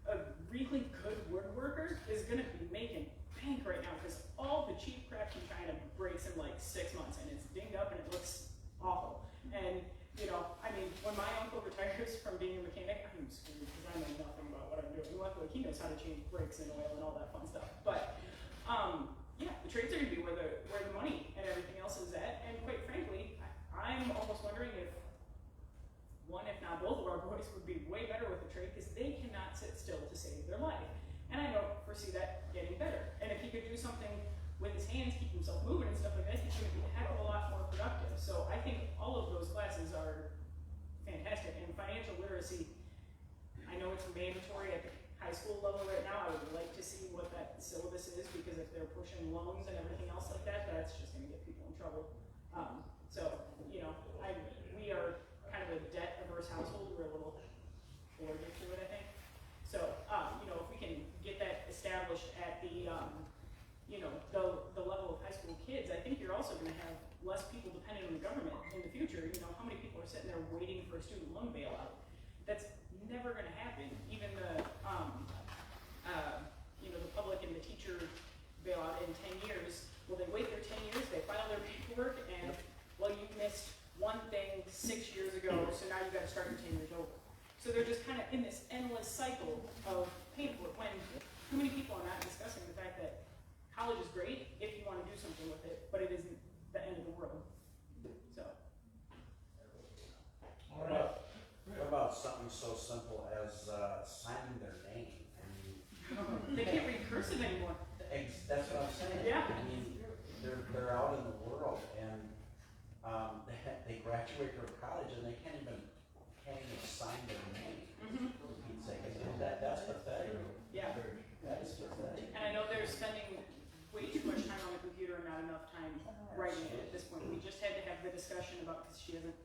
a really good woodworker is gonna be making bank right now because all the cheap crap from China breaks in like 6 months and it's dinged up and it looks awful. And you know, I mean, when my uncle retires from being a mechanic, I'm screwed because I know nothing about what I'm doing. Luckily, he knows how to change brakes and oil and all that fun stuff. But yeah, the trades are gonna be where the money and everything else is at. And quite frankly, I'm almost wondering if one, if not both of our boys would be way better with the trade because they cannot sit still to save their life. And I don't foresee that getting better. And if he could do something with his hands, keep himself moving and stuff like that, he's gonna be a heck of a lot more productive. So I think all of those classes are fantastic. And financial literacy, I know it's mandatory at the high school level right now. I would like to see what that syllabus is because if they're pushing loans and everything else like that, that's just gonna get people in trouble. So, you know, we are kind of a debt-averse household. We're a little allergic to it, I think. So, you know, if we can get that established at the, you know, the level of high school kids, I think you're also gonna have less people dependent on the government in the future. You know, how many people are sitting there waiting for a student loan bailout? That's never gonna happen. Even the, you know, the public and the teacher bailout in 10 years, well, they wait their 10 years, they file their paperwork, and, well, you missed one thing 6 years ago, so now you gotta start your 10 years over. So they're just kind of in this endless cycle of paperwork when too many people are not discussing the fact that college is great if you want to do something with it, but it isn't the end of the world. So. What about something so simple as signing their name? I mean, They can't read cursive anymore. that's what I'm saying. Yeah. I mean, they're out in the world and they graduate from college and they can't even sign their name. That's pathetic. Yeah. That is pathetic. And I know they're spending way too much time on the computer and not enough time writing it at this point. We just had to have the discussion about, because she hasn't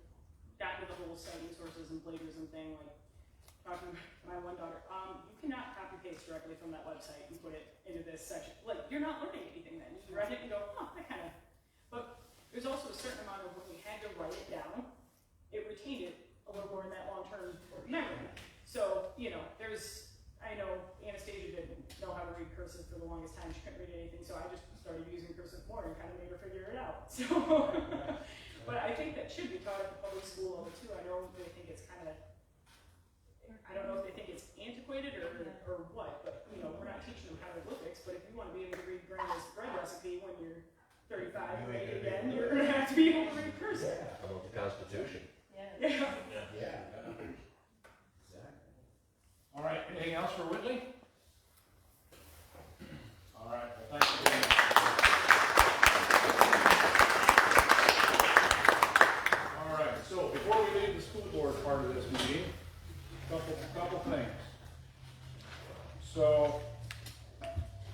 gotten to the whole citing sources and plagiarism thing, like talking to my one daughter, you cannot copy paste directly from that website and put it into this section. Like, you're not learning anything then. You read it and go, oh, that kind of, but there's also a certain amount of when we had to write it down, it retained it a little more in that long-term memory. So, you know, I know Anastasia didn't know how to read cursive for the longest time. She couldn't read anything, so I just started using cursive more and kind of made her figure it out. So, but I think that should be taught at the public school level too. I know they think it's kind of, I don't know if they think it's antiquated or what, but you know, we're not teaching them hieroglyphics, but if you want to be able to read grandma's bread recipe when you're 35 and maybe again, you're going to have to be able to read cursive. How about the Constitution? Yeah. Yeah. All right, anything else for Whitley? All right, well, thank you very much. All right, so before we leave the school board part of this meeting, couple things. So,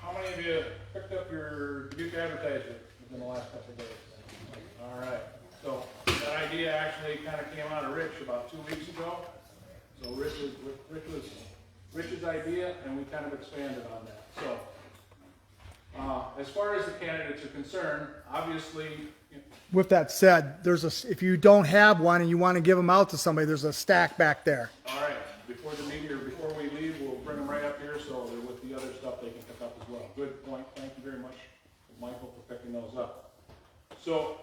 how many of you picked up your Dubuque advertisement within the last couple of days? All right, so that idea actually kind of came out of Rich about 2 weeks ago. So Rich's idea, and we kind of expanded on that. So As far as the candidates are concerned, obviously, With that said, if you don't have one and you want to give them out to somebody, there's a stack back there. all right, before the meeting or before we leave, we'll bring them right up here so they're with the other stuff they can pick up as well. Good point. Thank you very much, Michael, for picking those up. So,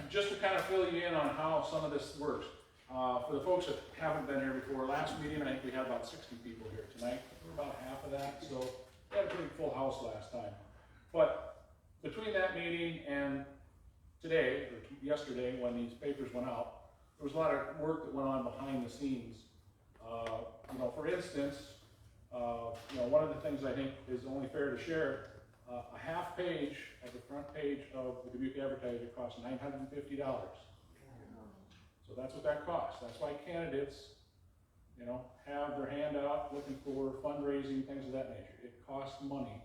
just to kind of fill you in on how some of this works, for the folks that haven't been here before, last meeting, I think we had about 60 people here. Tonight, we're about half of that, so we had a pretty full house last time. But between that meeting and today, or yesterday, when these papers went out, there was a lot of work that went on behind the scenes. For instance, one of the things I think is only fair to share, a half page at the front page of the Dubuque Advertiser costs $950. So that's what that costs. That's why candidates, have their hand out looking for fundraising, things of that nature. It costs money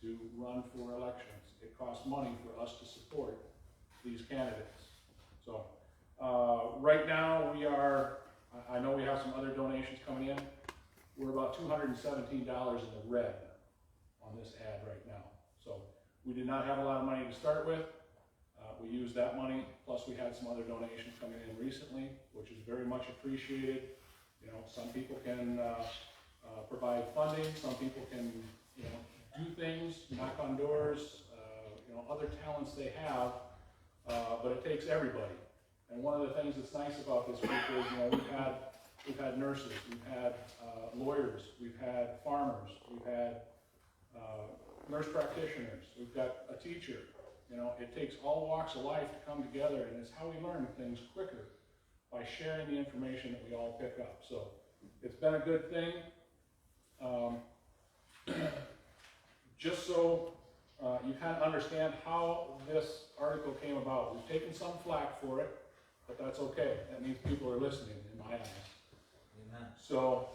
to run for elections. It costs money for us to support these candidates. So right now I know we have some other donations coming in. We're about $217 in the red on this ad right now. So we did not have a lot of money to start with. We used that money, plus we had some other donations coming in recently, which is very much appreciated. Some people can provide funding, some people can do things, knock on doors, other talents they have, but it takes everybody. And one of the things that's nice about this group is, we've had nurses, we've had lawyers, we've had farmers, we've had nurse practitioners, we've got a teacher. It takes all walks of life to come together, and it's how we learn things quicker, by sharing the information that we all pick up. So it's been a good thing. Just so you kind of understand how this article came about. We've taken some flack for it, but that's okay. That means people are listening, in my eyes. Amen. So,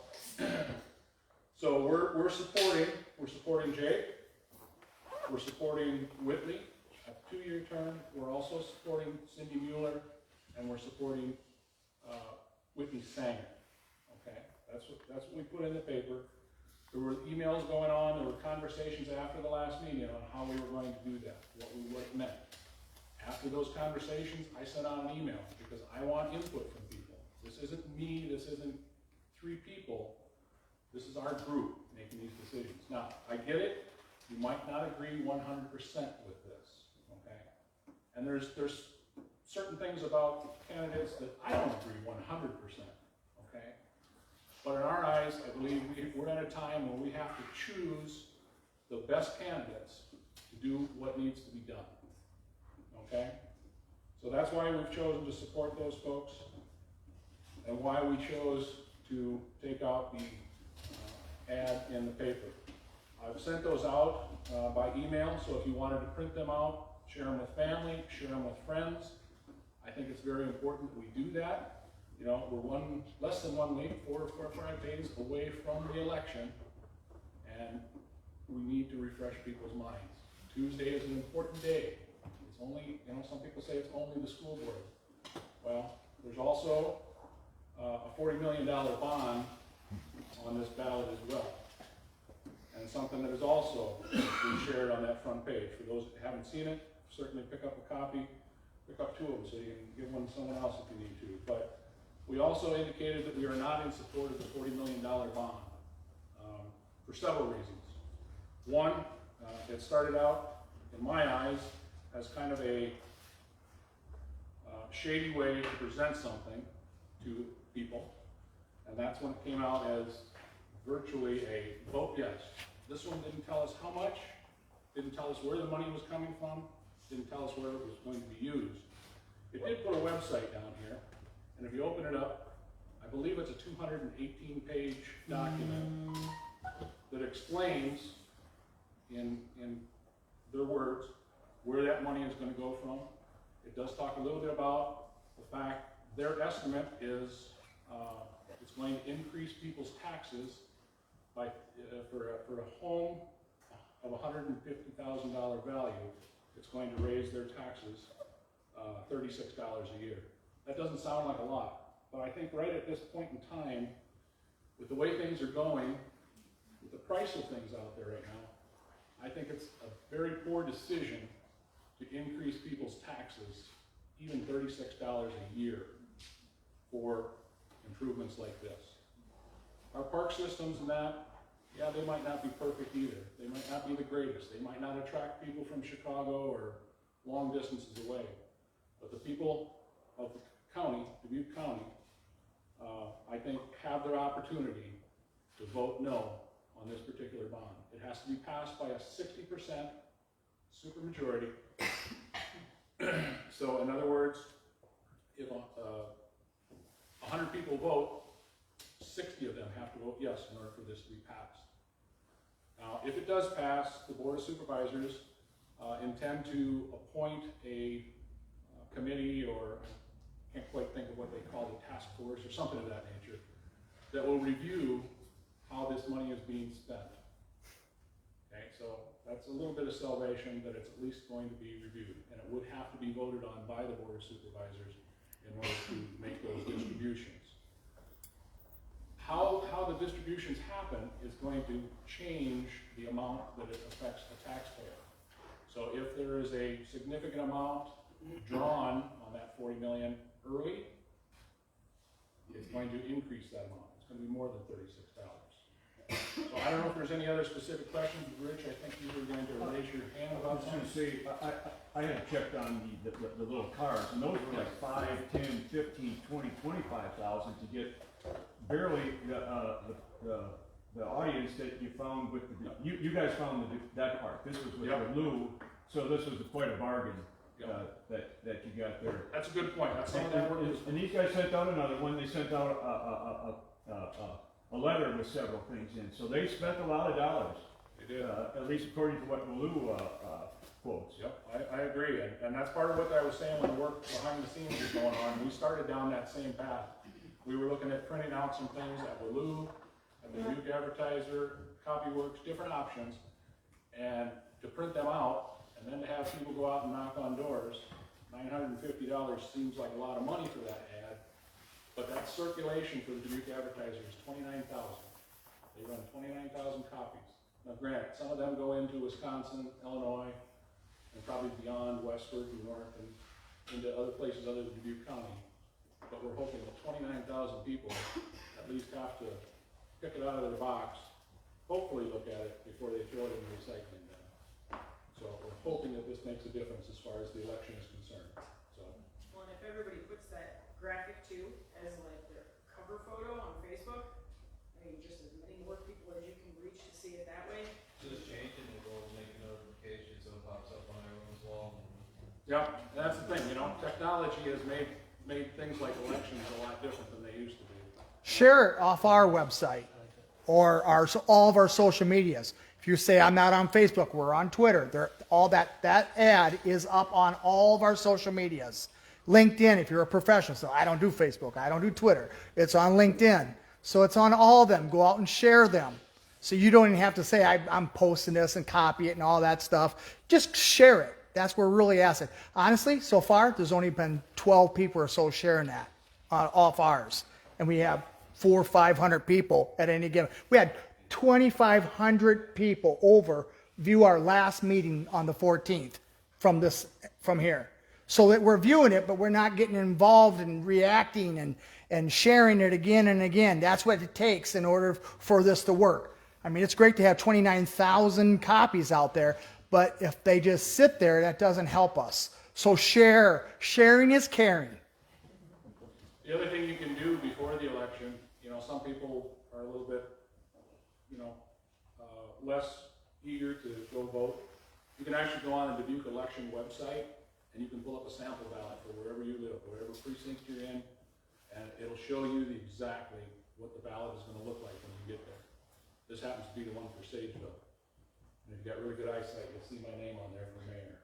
we're supporting Jake. We're supporting Whitley, a 2-year term. We're also supporting Cindy Mueller, and we're supporting Whitney Sanger. Okay, that's what we put in the paper. There were emails going on, there were conversations after the last meeting on how we were going to do that, what it meant. After those conversations, I sent out an email because I want input from people. This isn't me, this isn't 3 people, this is our group making these decisions. Now, I get it, you might not agree 100% with this, okay? And there's certain things about candidates that I don't agree 100%, okay? But in our eyes, I believe we're at a time where we have to choose the best candidates to do what needs to be done, okay? So that's why we've chosen to support those folks, and why we chose to take out the ad in the paper. I've sent those out by email, so if you wanted to print them out, share them with family, share them with friends. I think it's very important that we do that. We're less than 1 week, 4 or 5 days away from the election, and we need to refresh people's minds. Tuesday is an important day. It's only, some people say it's only the school board. Well, there's also a $40 million bond on this ballot as well. And something that is also been shared on that front page. For those that haven't seen it, certainly pick up a copy, pick up 2 of them so you can give one to someone else if you need to. But we also indicated that we are not in support of the $40 million bond for several reasons. One, it started out, in my eyes, as kind of a shady way to present something to people, and that's when it came out as virtually a vote yes. This one didn't tell us how much, didn't tell us where the money was coming from, didn't tell us where it was going to be used. It did put a website down here, and if you open it up, I believe it's a 218-page document that explains, in their words, where that money is going to go from. It does talk a little bit about the fact their estimate is it's going to increase people's taxes by for a home of $150,000 value. It's going to raise their taxes $36 a year. That doesn't sound like a lot, but I think right at this point in time, with the way things are going, with the price of things out there right now, I think it's a very poor decision to increase people's taxes, even $36 a year, for improvements like this. Our park systems and that, yeah, they might not be perfect either. They might not be the greatest. They might not attract people from Chicago or long distances away. But the people of the county, Dubuque County, I think have their opportunity to vote no on this particular bond. It has to be passed by a 60% supermajority. So in other words, if 100 people vote, 60 of them have to vote yes in order for this to be passed. Now, if it does pass, the Board of Supervisors intend to appoint a committee, or I can't quite think of what they call the task force or something of that nature, that will review how this money is being spent. Okay, so that's a little bit of salvation that it's at least going to be reviewed, and it would have to be voted on by the Board of Supervisors in order to make those distributions. How the distributions happen is going to change the amount that it affects the taxpayer. So if there is a significant amount drawn on that 40 million early, it's going to increase that amount. It's going to be more than $36. So I don't know if there's any other specific questions. Rich, I think you were going to raise your hand I about was going to something. say, I had checked on the little cars, and those were like 5, 10, 15, 20, 25,000 to get barely the audience that you found with the, you guys found that part. This was with the Lou, so this was quite a bargain that you got there. That's a good point. That's something that we're And these guys sent out another one. They sent out a letter with several things in. So they spent a lot of dollars. They did. At least according to what Lou quotes. Yep, I agree, and that's part of what I was saying when the work behind the scenes was going on. We started down that same path. We were looking at printing out some things at Wallou, at the Duke Advertiser, Copyworks, different options, and to print them out, and then to have people go out and knock on doors. $950 seems like a lot of money for that ad, but that circulation for the Dubuque Advertiser is 29,000. They run 29,000 copies. Now granted, some of them go into Wisconsin, Illinois, and probably beyond, westward and north, and into other places other than Dubuque County. But we're hoping that 29,000 people at least have to pick it out of their box, hopefully look at it before they throw it in the recycling bin. So we're hoping that this makes a difference as far as the election is concerned. So. Well, and if everybody puts that graphic too as like their cover photo on Facebook, I mean, just as many more people as you can reach to see it that way. Just changing the goal, make a notification so it pops up on everyone's wall. Yeah, that's the thing, you know, technology has made things like elections a lot different than they used to be. Share it off our website or all of our social medias. If you say I'm not on Facebook, we're on Twitter. All that ad is up on all of our social medias. LinkedIn, if you're a professional, so I don't do Facebook, I don't do Twitter. It's on LinkedIn. So it's on all of them. Go out and share them. So you don't even have to say I'm posting this and copy it and all that stuff. Just share it. That's where we're really asking. Honestly, so far, there's only been 12 people or so sharing that off ours. And we have 400 or 500 people at any given. We had 2,500 people over view our last meeting on the 14th from here. So that we're viewing it, but we're not getting involved and reacting and sharing it again and again. That's what it takes in order for this to work. I mean, it's great to have 29,000 copies out there, but if they just sit there, that doesn't help us. So sharing is caring. The other thing you can do before the election, you know, some people are a little bit, you know, less eager to go vote. You can actually go on the Dubuque election website and you can pull up a sample ballot for wherever you live, whatever precinct you're in, and it'll show you exactly what the ballot is going to look like when you get there. This happens to be the one for Sageville. And if you've got really good eyesight, you'll see my name on there for mayor.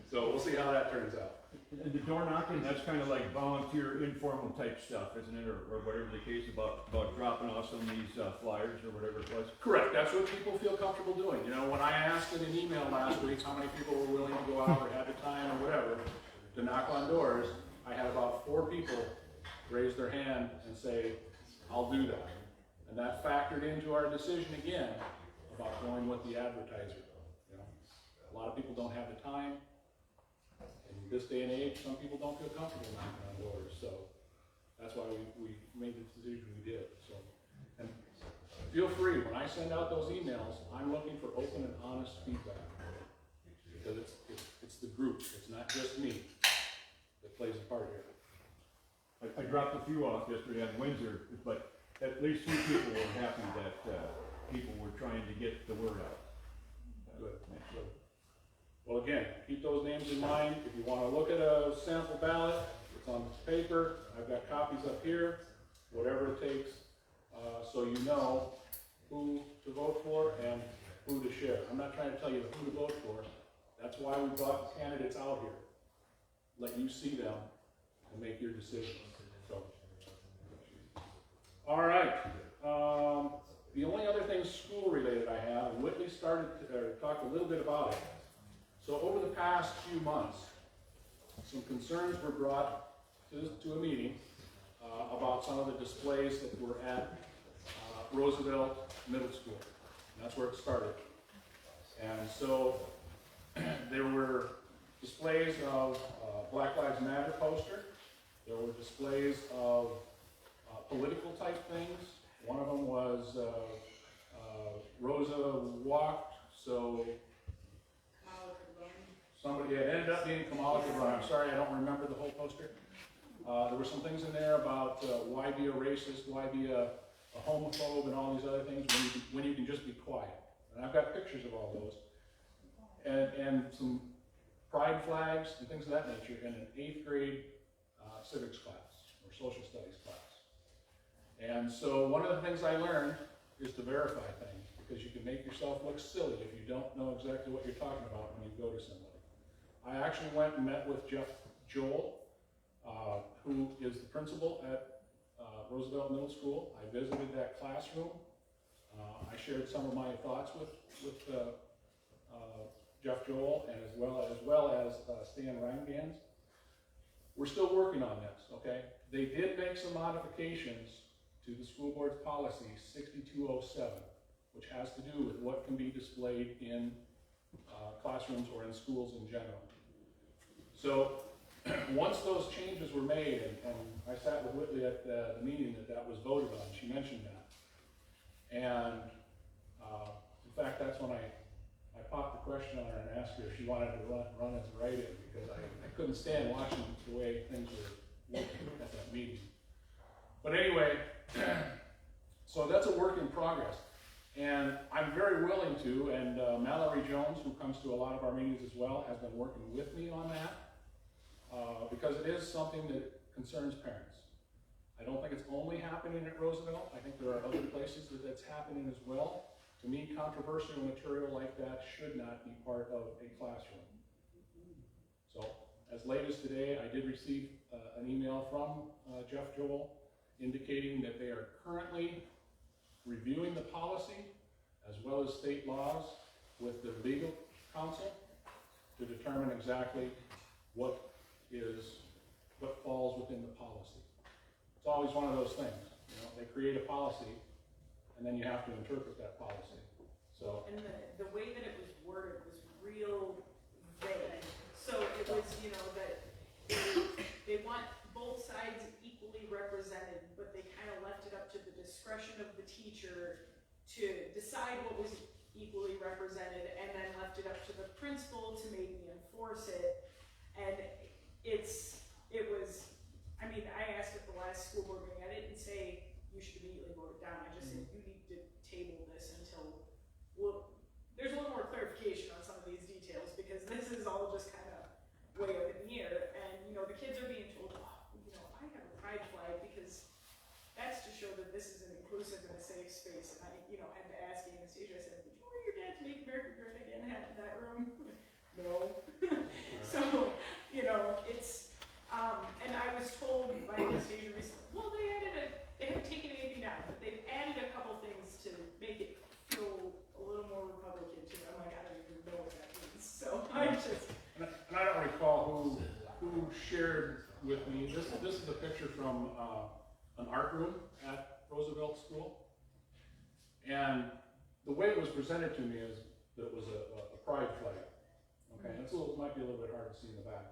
So we'll see how that turns out. And the door knocking, that's kind of like volunteer, informal type stuff, isn't it? Or whatever the case about dropping off some of these flyers or whatever it was. Correct. That's what people feel comfortable doing. You know, when I asked in an email last week how many people were willing to go out or had the time or whatever to knock on doors, I had about 4 people raise their hand and say, I'll do that. And that factored into our decision again of about going with the advertiser, you know. A lot of people don't have the time. In this day and age, some people don't feel comfortable knocking on doors, so that's why we made the decision we did, so. And feel free, when I send out those emails, I'm looking for open and honest feedback. Because it's the group, it's not just me that plays a part here. I dropped a few off yesterday on Windsor, but at least 2 people were happy that, people were trying to get the word out. Good. Well, again, keep those names in mind. If you want to look at a sample ballot, it's on paper. I've got copies up here, whatever it takes, so you know who to vote for and who to share. I'm not trying to tell you who to vote for. That's why we brought candidates out here. Let you see them and make your decisions. So, all right. The only other thing school related I have, and Whitley talked a little bit about it. So over the past few months, some concerns were brought to a meeting about some of the displays that were at Roosevelt Middle School. And that's where it started. And so there were displays of Black Lives Matter poster. There were displays of political type things. One of them was Rosa walked, so somebody had ended up being Kamala Kabran. I'm sorry, I don't remember the whole poster. There were some things in there about why be a racist, why be a homophobe, and all these other things when you can just be quiet. And I've got pictures of all those. And some pride flags and things of that nature in an 8th grade civics class or social studies class. And so one of the things I learned is to verify things, because you can make yourself look silly if you don't know exactly what you're talking about when you go to somebody. I actually went and met with Jeff Joel, who is the principal at Roosevelt Middle School. I visited that classroom. I shared some of my thoughts with Jeff Joel, and as well as Stan Reingans. We're still working on this, okay? They did make some modifications to the school board's policy 6207, which has to do with what can be displayed in classrooms or in schools in general. So once those changes were made, and I sat with Whitley at the meeting that was voted on, she mentioned that. And in fact, that's when I popped the question on her and asked her if she wanted to run as a write-in, because I couldn't stand watching the way things were working at that meeting. But anyway, so that's a work in progress. And I'm very willing to, and Mallory Jones, who comes to a lot of our meetings as well, has been working with me on that, because it is something that concerns parents. I don't think it's only happening at Roosevelt. I think there are other places that that's happening as well. To me, controversial material like that should not be part of a classroom. So, as late as today, I did receive an email from Jeff Joel indicating that they are currently reviewing the policy as well as state laws with the legal counsel to determine exactly what falls within the policy. It's always one of those things, you know, they create a policy and then you have to interpret that policy. So, and the way that it was worded was real vague. So it was, you know, that they want both sides equally represented, but they kind of left it up to the discretion of the teacher to decide what was equally represented, and then left it up to the principal to maybe enforce it. And it was, I mean, I asked at the last school board meeting, I didn't say you should immediately vote it down. I just said you need to table this until, well, there's a little more clarification on some of these details, because this is all just kind of way up in the air. And, you know, the kids are being told, oh, you know, I have a pride flag because that's to show that this is an inclusive and a safe space. And I, you know, had to ask Anastasia, I said, did you order your dad to make America Great Again in that room? No. So, you know, it's, and I was told by Anastasia recently, well, they haven't taken anything down, but they've added a couple things to make it feel a little more Republican too. I'm like, I don't even know what that means. So I just. And I don't recall who shared with me. This is a picture from an art room at Roosevelt School. And the way it was presented to me is that it was a pride flag. Okay, and might be a little bit hard to see in the back.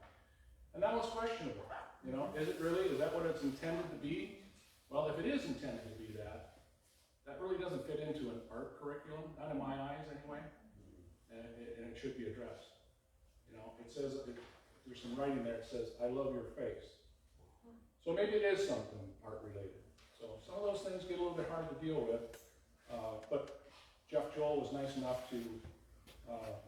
And that was questionable, you know, is it really, is that what it's intended to be? Well, if it is intended to be that, that really doesn't fit into an art curriculum, not in my eyes anyway, and it should be addressed. You know, it says, there's some writing there, it says, I love your face. So maybe it is something art related. So some of those things get a little bit hard to deal with, but Jeff Joel was nice enough to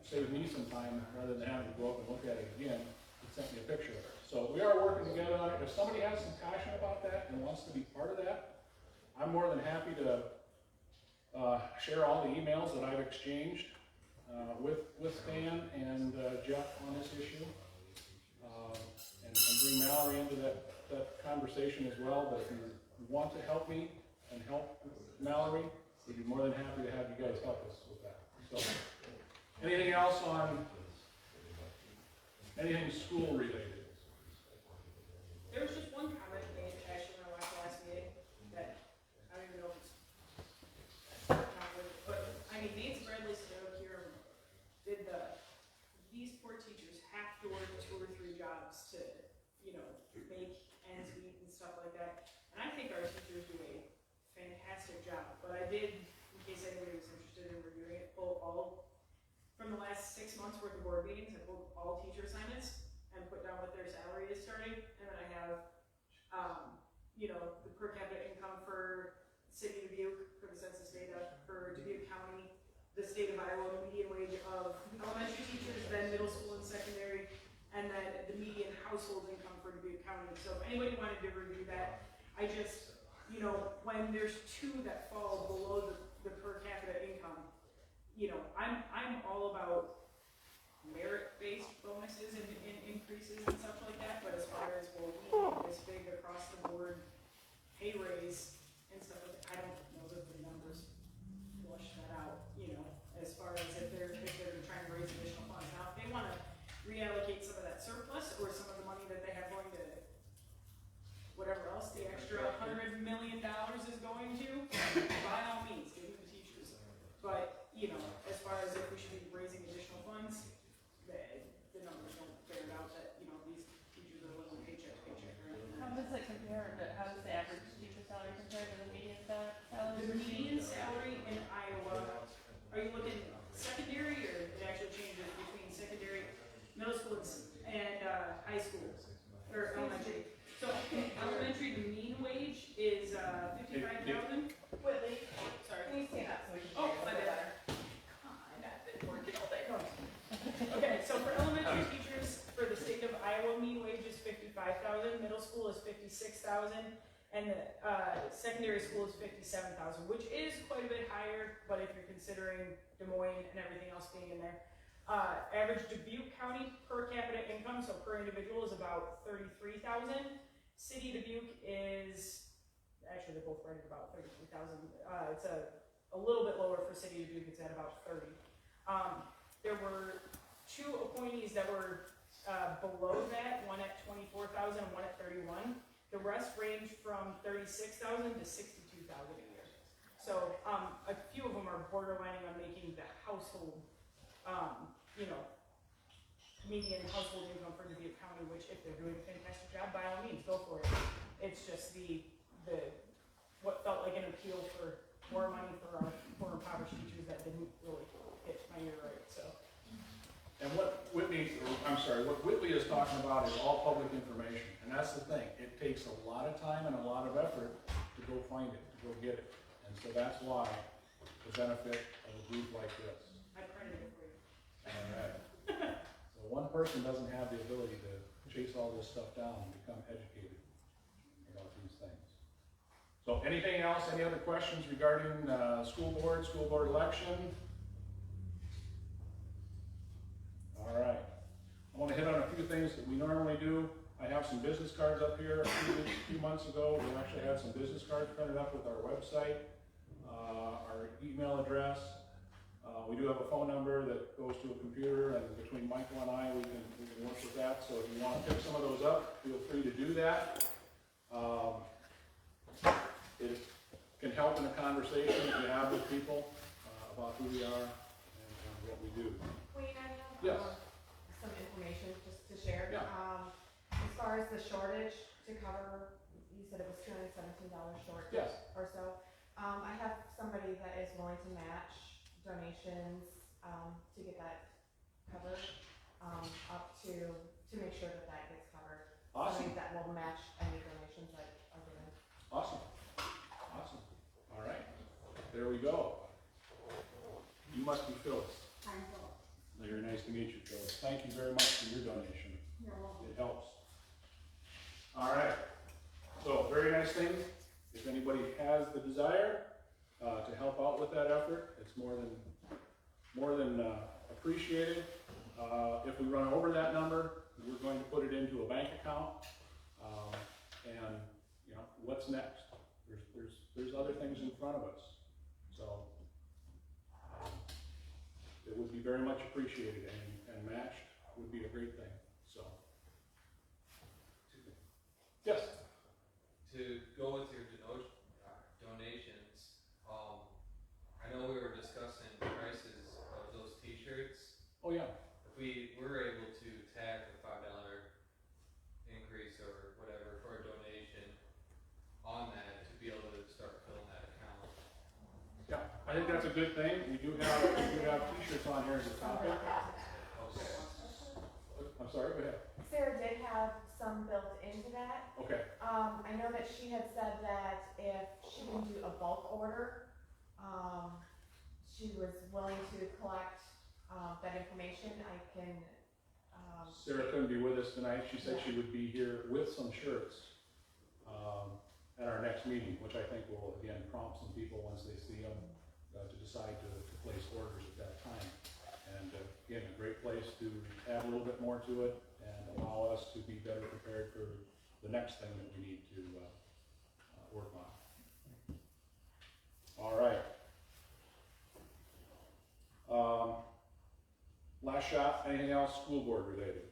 save me some time rather than having to go up and look at it again. He sent me a picture of it. So we are working together on it. If somebody has some passion about that and wants to be part of that, I'm more than happy to share all the emails that I've exchanged with Stan and Jeff on this issue, and bring Mallory into that conversation as well. But if you want to help me and help Mallory, we'd be more than happy to have you guys help us with that. So, anything else on anything school related? There was just one comment made actually when I watched the last meeting that I don't even know if it's but I mean Nancy Bradley stood here did these poor teachers have to work 2 or 3 jobs to, you know, make ends meet and stuff like that. And I think our teachers do a fantastic job. But I did, in case anybody was interested in reviewing it, pull all from the last 6 months worth of board meetings, I pulled all teacher assignments and put down what their salary is starting, and then I have, you know, the per capita income for City of Dubuque, for the census data, for Dubuque County, the state of Iowa, the median wage of elementary teachers, then middle school and secondary, and then the median household income for Dubuque County. So if anybody wanted to review that, I just, you know, when there's 2 that fall below the per capita income, you know, I'm all about merit-based bonuses and increases and stuff like that, but as far as, well, we need this big across-the-board pay raise and stuff like that, I don't know that the numbers flush that out, you know, as far as if they're trying to raise additional funds. Now, if they want to reallocate some of that surplus or some of the money that they have going to whatever else the extra $100 million is going to, by all means, give it to the teachers. But, you know, as far as if we should be raising additional funds, the numbers don't bear it out that, you know, these teachers are living paycheck to paycheck or anything. How does it compare to, how does the average teacher salary compare to the median salary? The median salary in Iowa, are you looking secondary or it actually changes between secondary, middle school and high school, or elementary? So elementary, the mean wage is $55,000. Whitley, Sorry. can you stand up so we can Oh, hear my you bad. better? I've been working all day. Okay, so for elementary teachers, for the state of Iowa, mean wage is $55,000, middle school is $56,000, and the secondary school is $57,000, which is quite a bit higher, but if you're considering Des Moines and everything else being in there. Average Dubuque County per capita income, so per individual, is about $33,000. City Dubuque is, actually they're both right at about $33,000. It's a little bit lower for City Dubuque, it's at about 30. There were 2 appointees that were below that, one at $24,000 and one at $31,000. The rest ranged from $36,000 to $62,000 a year. So a few of them are borderlining on making the household, you know, median household income for Dubuque County, which if they're doing a fantastic job, by all means, go for it. It's just the what felt like an appeal for more money for our poor impoverished teachers that didn't really hit my ear right, so. And what Whitley is talking about is all public information, and that's the thing. It takes a lot of time and a lot of effort to go find it, to go get it. And so that's why the benefit of a group like this. I printed it for you. All right. So one person doesn't have the ability to chase all this stuff down and become educated about these things. So anything else, any other questions regarding school board election? All right. I want to hit on a few things that we normally do. I have some business cards up here. A few months ago, we actually had some business cards printed up with our website, our email address. We do have a phone number that goes to a computer, and between Michael and I, we can work with that. So if you want to pick some of those up, feel free to do that. It can help in a conversation that you have with people about who we are and what we do. Wayne, I have Yes. some information just to share. Yeah. As far as the shortage to cover, you said it was $217 short. Yes. Or so. I have somebody that is willing to match donations to get that covered, up to make sure that that gets covered. Awesome. Somebody that will match any donations that are given. Awesome. Awesome. All right. There we go. You must be Phyllis. I'm full. Very nice to meet you, Phyllis. Thank you very much for your donation. You're welcome. It helps. All right. So, very nice thing. If anybody has the desire to help out with that effort, it's more than appreciated. If we run over that number, we're going to put it into a bank account. And you know, what's next? There's other things in front of us. So it would be very much appreciated, and matched would be a great thing. So yes. To go with your donations, I know we were discussing prices of those t-shirts. Oh yeah. If we were able to tag a $5 increase or whatever for a donation on that, to be able to start filling that account. Yeah, I think that's a good thing. We do have t-shirts on here as a topic. Okay. I'm sorry, go ahead. Sarah did have some built into that. Okay. I know that she had said that if she can do a bulk order, she was willing to collect that information. I can. Sarah couldn't be with us tonight. She said she would be here with some shirts at our next meeting, which I think will again prompt some people once they see them to decide to place orders at that time. And again, a great place to add a little bit more to it and allow us to be better prepared for the next thing that we need to work on. All right. Last shot, anything else school board related?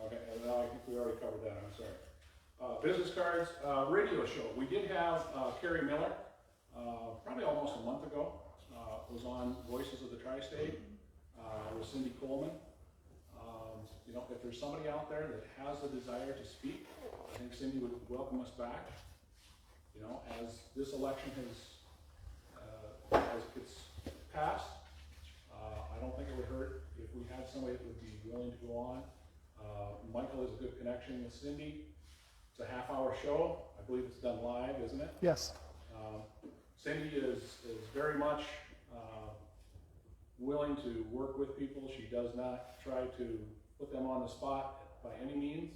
Okay, and now I think we already covered that, I'm sorry. Business cards, radio show. We did have Carrie Miller, probably almost a month ago, was on Voices of the Tri-State with Cindy Coleman. You know, if there's somebody out there that has a desire to speak, I think Cindy would welcome us back. You know, as this election as it gets passed, I don't think it would hurt if we had somebody that would be willing to go on. Michael has a good connection with Cindy. It's a half-hour show. I believe it's done live, isn't it? Yes. Cindy is very much willing to work with people. She does not try to put them on the spot by any means,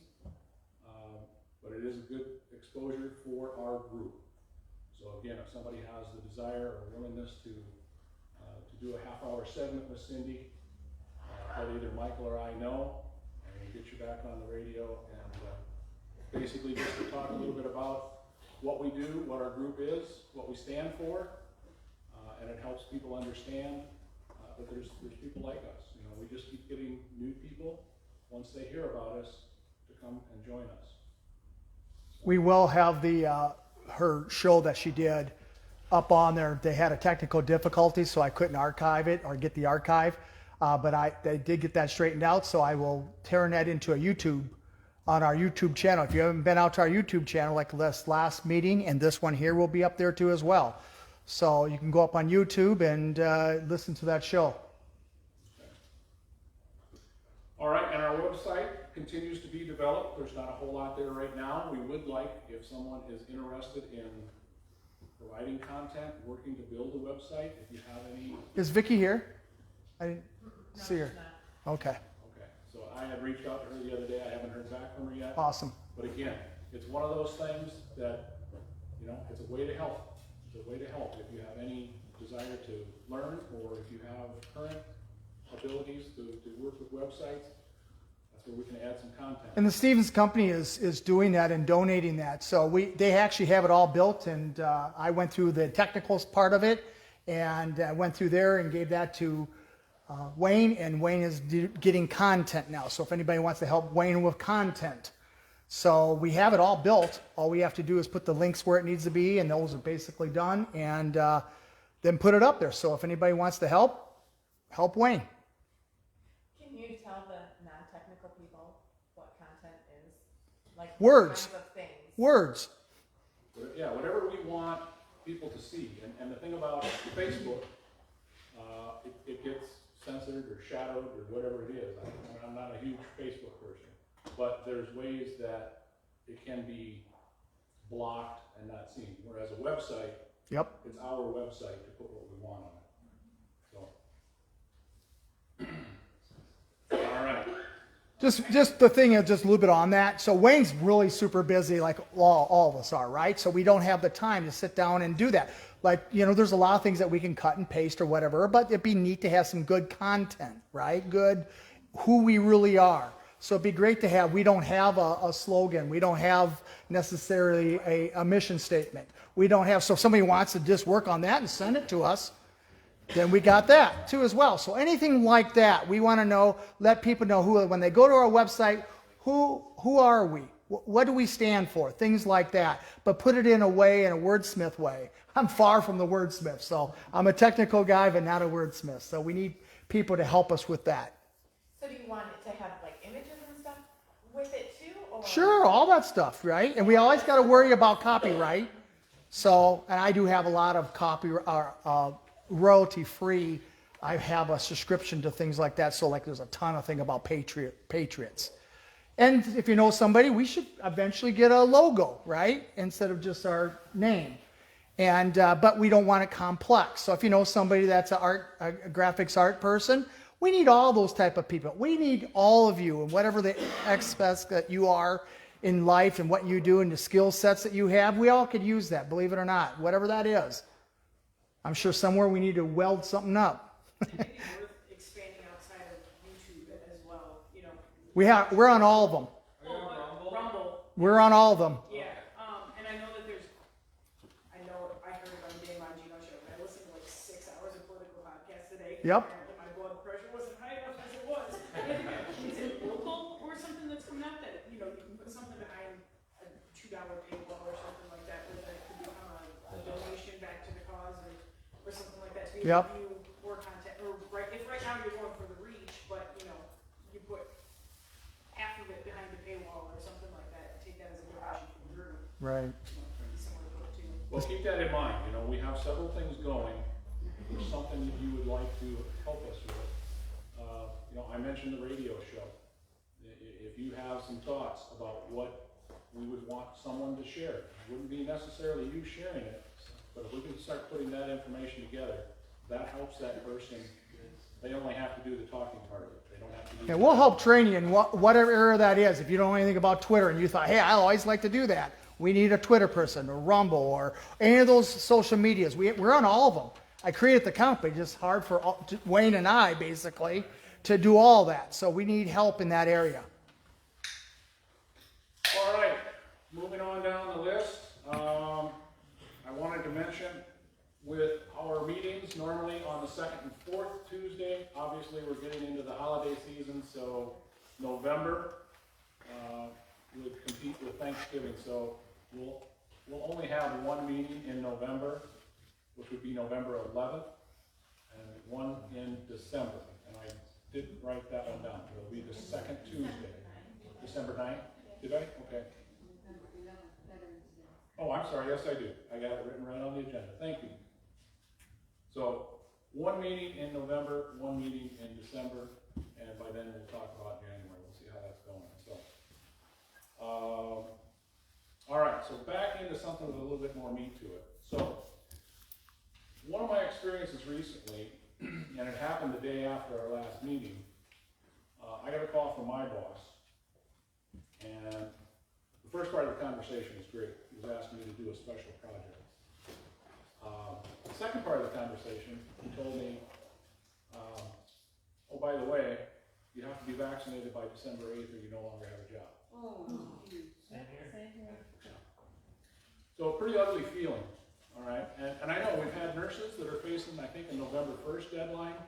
but it is a good exposure for our group. So again, if somebody has the desire or willingness to do a half-hour segment with Cindy, let either Michael or I know, and we'll get you back on the radio and basically just to talk a little bit about what we do, what our group is, what we stand for, and it helps people understand that there's people like us. You know, we just keep getting new people once they hear about us to come and join us. We will have the her show that she did up on there. They had a technical difficulty, so I couldn't archive it or get the archive. But they did get that straightened out, so I will turn that into a YouTube on our YouTube channel. If you haven't been out to our YouTube channel, like this last meeting and this one here will be up there too as well. So you can go up on YouTube and listen to that show. All right, and our website continues to be developed. There's not a whole lot there right now. We would like, if someone is interested in providing content, working to build a website, if you have any. Is Vicki here? I didn't see her. Okay. Okay, so I had reached out to her the other day. I haven't heard back from her yet. Awesome. But again, it's one of those things that, you know, it's a way to help. It's a way to help. If you have any desire to learn, or if you have current abilities to work with websites, that's where we can add some content. And the Stevens Company is doing that and donating that. So they actually have it all built, and I went through the technicals part of it, and went through there and gave that to Wayne, and Wayne is getting content now. So if anybody wants to help Wayne with content. So we have it all built. All we have to do is put the links where it needs to be, and those are basically done. And then put it up there. So if anybody wants to help Wayne. Can you tell the non-technical people what content is? Like Words. kinds of things? Words. Yeah, whatever we want people to see. And the thing about Facebook, it gets censored or shadowed or whatever it is. I'm not a huge Facebook person, but there's ways that it can be blocked and not seen. Whereas a website, Yep. it's our website to put what we want on it. So, all right. Just the thing is just a little bit on that. So Wayne's really super busy, like all of us are, right? So we don't have the time to sit down and do that. Like, there's a lot of things that we can cut and paste or whatever, but it'd be neat to have some good content, right? Good, who we really are. So it'd be great to have, we don't have a slogan. We don't have necessarily a mission statement. We don't have, so if somebody wants to just work on that and send it to us, then we got that too as well. So anything like that, we want to know, let people know who, when they go to our website, who are we? What do we stand for? Things like that. But put it in a way, in a wordsmith way. I'm far from the wordsmith, so I'm a technical guy, but not a wordsmith. So we need people to help us with that. So do you want it to have like images and stuff with it too? Or? Sure, all that stuff, right? And we always got to worry about copyright. So, and I do have a lot of royalty-free. I have a subscription to things like that. So like there's a ton of thing about patriots. And if you know somebody, we should eventually get a logo, right? Instead of just our name. And but we don't want it complex. So if you know somebody that's a graphics art person, we need all those type of people. We need all of you, and whatever the aspects that you are in life and what you do and the skill sets that you have, we all could use that, believe it or not, whatever that is. I'm sure somewhere we need to weld something up. Maybe worth expanding outside of YouTube as well, We're on all of them. Rumble. We're on all of them. Yeah, and I know that I heard it on Dan Bongino's show, and I listened to like 6 hours of political podcasts today. Yep. Apparently my blood pressure wasn't high enough as it was. Is it local or something that's coming out that, you can put something behind a $2 paywall or something like that, where that could become a donation back to the cause or something like that, to be able to view more content, or if right now you're going for the reach, but, you put half of it behind the paywall or something like that, take that as a donation from your group. Right. Well, keep that in mind. We have several things going. If there's something that you would like to help us with, I mentioned the radio show. If you have some thoughts about what we would want someone to share, it wouldn't be necessarily you sharing it, but if we can start putting that information together, that helps that person. They only have to do the talking part of it. They don't have to do. Yeah, we'll help train you in whatever area that is. If you don't know anything about Twitter and you thought, hey, I always like to do that, we need a Twitter person or Rumble or any of those social medias. We're on all of them. I created the company, just hard for Wayne and I basically to do all that. So we need help in that area. All right, moving on down the list. I wanted to mention with our meetings normally on the second and fourth Tuesday. Obviously, we're getting into the holiday season, so November would compete with Thanksgiving. So we'll only have one meeting in November, which would be November 11th, and one in December. And I didn't write that one down. It'll be the second Tuesday, December 9th. Did I? Okay. Oh, I'm sorry. Yes, I do. I got it written right on the agenda. Thank you. So one meeting in November, one meeting in December, and by then we'll talk about January. We'll see how that's going. So, all right. So back into something with a little bit more meat to it. So one of my experiences recently, and it happened the day after our last meeting, I got a call from my boss, and the first part of the conversation was great. He was asking me to do a special project. The second part of the conversation, he told me, oh, by the way, you have to be vaccinated by December 8th or you no longer have a job. Oh, Same here. So a pretty ugly feeling, all right? And I know we've had nurses that are facing, I think, a November 1st deadline.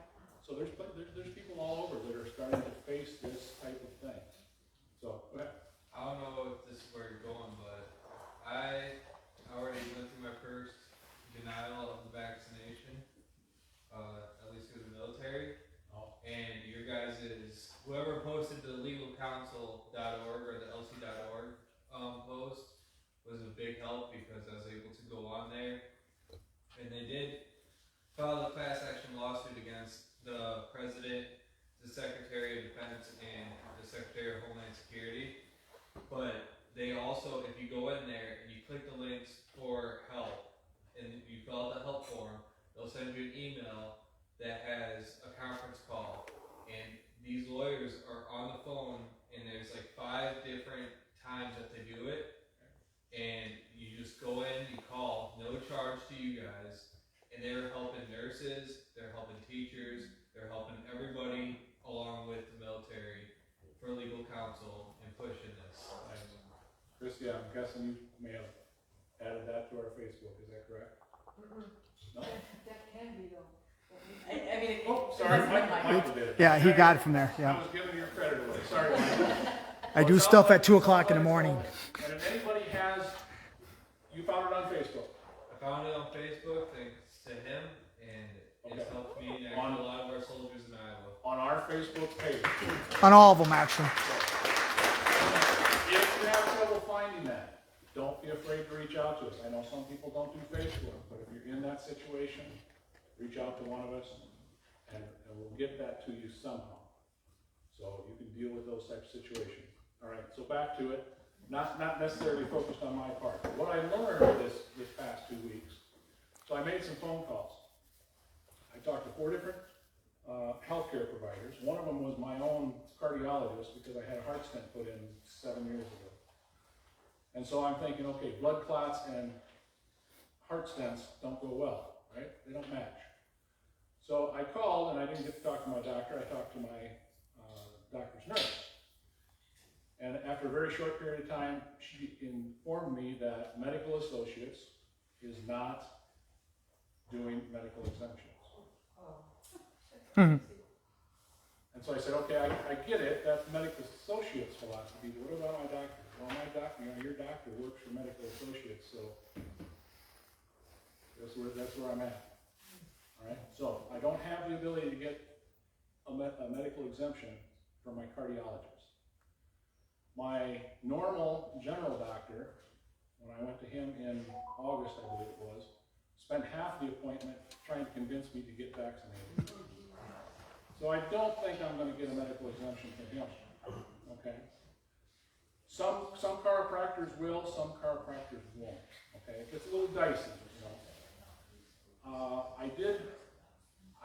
So there's people all over that are starting to face this type of thing. So, go ahead. I don't know if this is where you're going, but I already went through my first denial of the vaccination. legalcounsel.org or the lc.org post was a big help because I was able to go on there, and they did file a class action lawsuit against the president, the Secretary of Defense, and the Secretary of Homeland Security. But they also, if you go in there and you click the links for help and you fill out the help form, they'll send you an email that has a conference call, and these lawyers are on the phone, and there's like 5 different times that they do it, and you just go in, you call, no charge to you guys, and they're helping nurses, they're helping teachers, they're helping everybody along with the military for legal counsel and pushing this. Christie, I'm guessing you may have added that to our Facebook, is that correct? No? That can be though. I mean, Oh, sorry, Michael did it. Yeah, he got it from there, I yeah. was giving your credit away, sorry. Michael. I do stuff at 2 o'clock in the morning. And if anybody has, you found it on Facebook? I found it on Facebook thanks to him, and it's helped me and a lot of our soldiers in Iowa. On our Facebook page. On all of them, actually. If you have trouble finding that, don't be afraid to reach out to us. I know some people don't do Facebook, but if you're in that situation, reach out to one of us and we'll get that to you somehow. So you can deal with those types of situations. All right, so back to it. Not necessarily focused on my part. But what I learned this past 2 weeks, so I made some phone calls. I talked to 4 different healthcare providers. One of them was my own cardiologist because I had a heart stent put in 7 years ago. And so I'm thinking, okay, blood clots and heart stents don't go well, right? They don't match. So I called, and I didn't get to talk to my doctor. I talked to my doctor's nurse. And after a very short period of time, she informed me that Medical Associates is not doing medical exemptions. And so I said, okay, I get it. That's Medical Associates philosophy. But what about my doctor? Well, my doctor, your doctor works for Medical Associates, so that's where I'm at. All right. So I don't have the ability to get a medical exemption from my cardiologist. My normal general doctor, when I went to him in August, I believe it was, spent half the appointment trying to convince me to get vaccinated. So I don't think I'm going to get a medical exemption from him. Okay. Some chiropractors will, some chiropractors won't. Okay, it gets a little dicey. You know.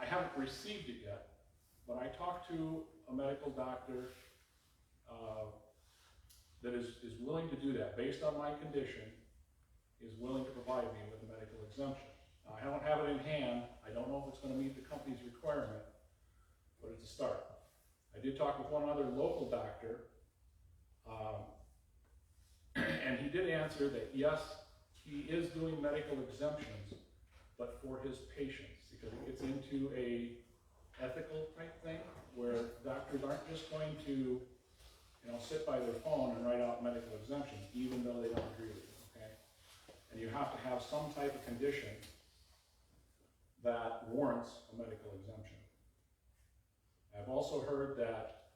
I haven't received it yet, but I talked to a medical doctor that is willing to do that based on my condition, is willing to provide me with a medical exemption. Now, I don't have it in hand. I don't know if it's going to meet the company's requirement, but it's a start. I did talk with one other local doctor, and he did answer that yes, he is doing medical exemptions, but for his patients, because it gets into a ethical type thing where doctors aren't just going to, sit by their phone and write out medical exemptions, even though they don't agree with it. Okay, and you have to have some type of condition that warrants a medical exemption. I've also heard that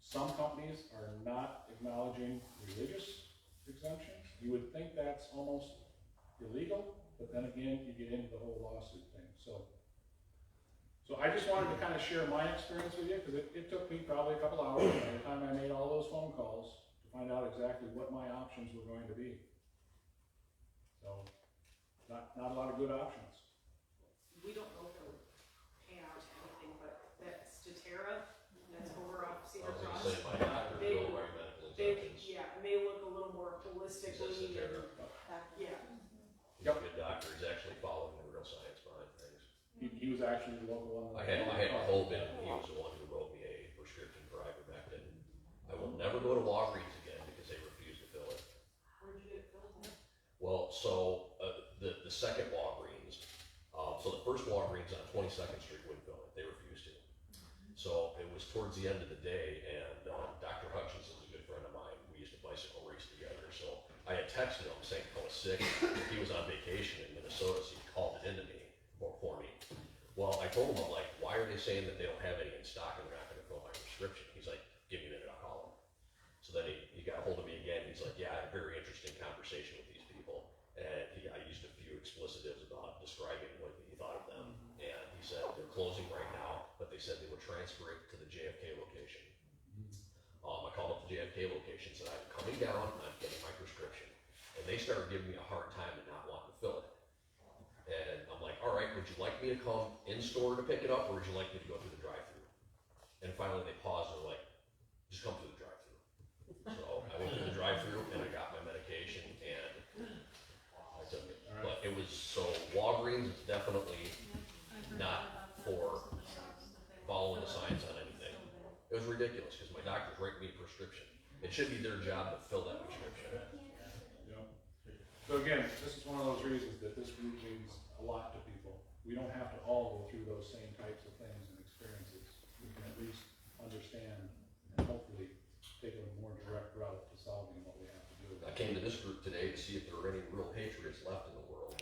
some companies are not acknowledging religious exemptions. You would think that's almost illegal, but then again, you get into the whole lawsuit thing. So I just wanted to kind of share my experience with you, because it took me probably a couple hours by the time I made all those phone calls to find out exactly what my options were going to be. So, not a lot of good options. We don't know if it'll pan out to anything, but that Statera, that's over off Cedar I was Cross. gonna say, my doctor They- will write medical exemptions. Yeah, and they look a little more holistically. Statera. Yeah. He's a good doctor, he's actually following the real science behind things. He was actually the local one. I had told him, he was the one who wrote me a prescription for ivermectin. I will never go to Walgreens again because they refuse to fill it. Where'd you get it filled? Well, so, the second Walgreens, so the first Walgreens on 22nd Street wouldn't fill it, they refused to. So it was towards the end of the day, and Dr. Hutchinson is a good friend of mine. We used to bicycle race together, so I had texted him saying I was sick. He was on vacation in Minnesota, so he called it into me for me. Well, I told him, I'm like, why are they saying that they don't have any in stock and they're not going to fill my prescription? He's like, give me a minute, I'll call him. So then he got a hold of me again, he's like, yeah, I had a very interesting conversation with these people, and I used a few explicitives about describing what he thought of them, and he said, they're closing right now, but they said they would transfer it to the JFK location. I called up the JFK location, said, I'm coming down, I'm getting my prescription, and they started giving me a hard time and not wanting to fill it. And I'm like, all right, would you like me to come in store to pick it up, or would you like me to go through the drive-thru? And finally they paused, and they're like, just come through the drive-thru. So I went through the drive-thru and I got my medication and I took it. But it was, so Walgreens is definitely not for following the science on anything. It was ridiculous because my doctor's writing me a prescription. It should be their job to fill that prescription. Yeah. So again, this is one of those reasons that this group means a lot to people. We don't have to all go through those same types of things and experiences. We can at least understand and hopefully take a more direct route to solving what we have to do. I came to this group today to see if there were any real patriots left in the world.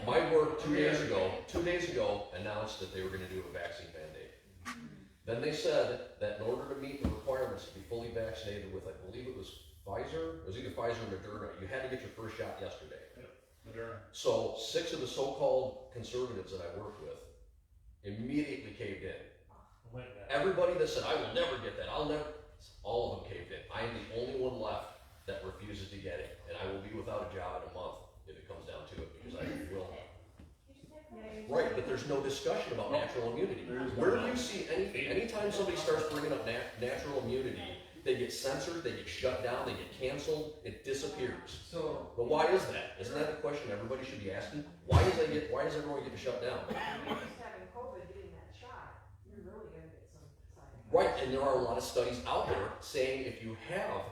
My work 2 days ago announced that they were going to do a vaccine mandate. Then they said that in order to meet the requirements to be fully vaccinated with, I believe it was Pfizer, it was either Pfizer or Moderna, you had to get your first shot yesterday. Moderna. So 6 of the so-called conservatives that I work with immediately caved in. Everybody that said, I will never get that, all of them caved in. I am the only one left that refuses to get it, and I will be without a job in a month if it comes down to it, because I will. Right, but there's no discussion about natural immunity. Where do you see anytime somebody starts bringing up natural immunity, they get censored, they get shut down, they get canceled, it disappears. So, but why is that? Isn't that the question everybody should be asking? Why is everyone getting shut down? You're just having COVID, getting that shot, you're really gonna get some side effects. Right, and there are a lot of studies out there saying if you have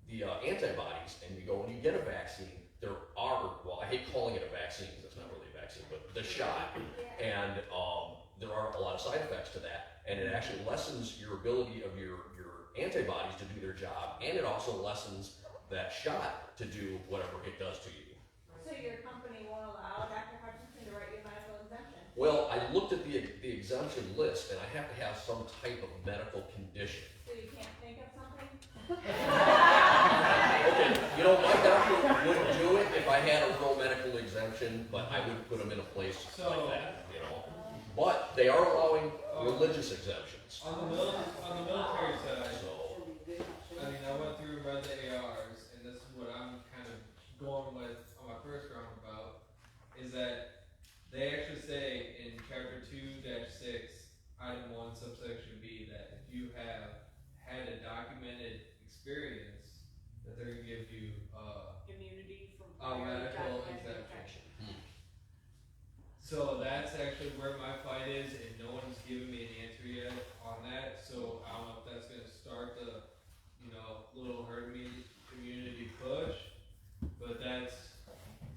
the antibodies and you go and you get a vaccine, there are, well, I hate calling it a vaccine because it's not really a vaccine, but the shot, and there are a lot of side effects to that, and it actually lessens your ability of your antibodies to do their job, and it also lessens that shot to do whatever it does to you. So your company won't allow Dr. Hutchinson to write you a medical exemption? Well, I looked at the exemption list, and I have to have some type of medical condition. So you can't think of something? Okay, you know, my doctor wouldn't do it if I had a real medical exemption, but I wouldn't put them in a place like that, you know. But they are allowing religious exemptions. on the military side, I mean, I went through and read the ARs, and this is what I'm kind of going with on my first roundabout, is that they actually say in chapter 2-6, item 1, subsection B, that if you have had a documented experience, that they're gonna give you, Immunity from a medical documented exemption. infection. So that's actually where my fight is, and no one's given me an answer yet on that, so I don't know if that's gonna start the, little herd immunity push, but that's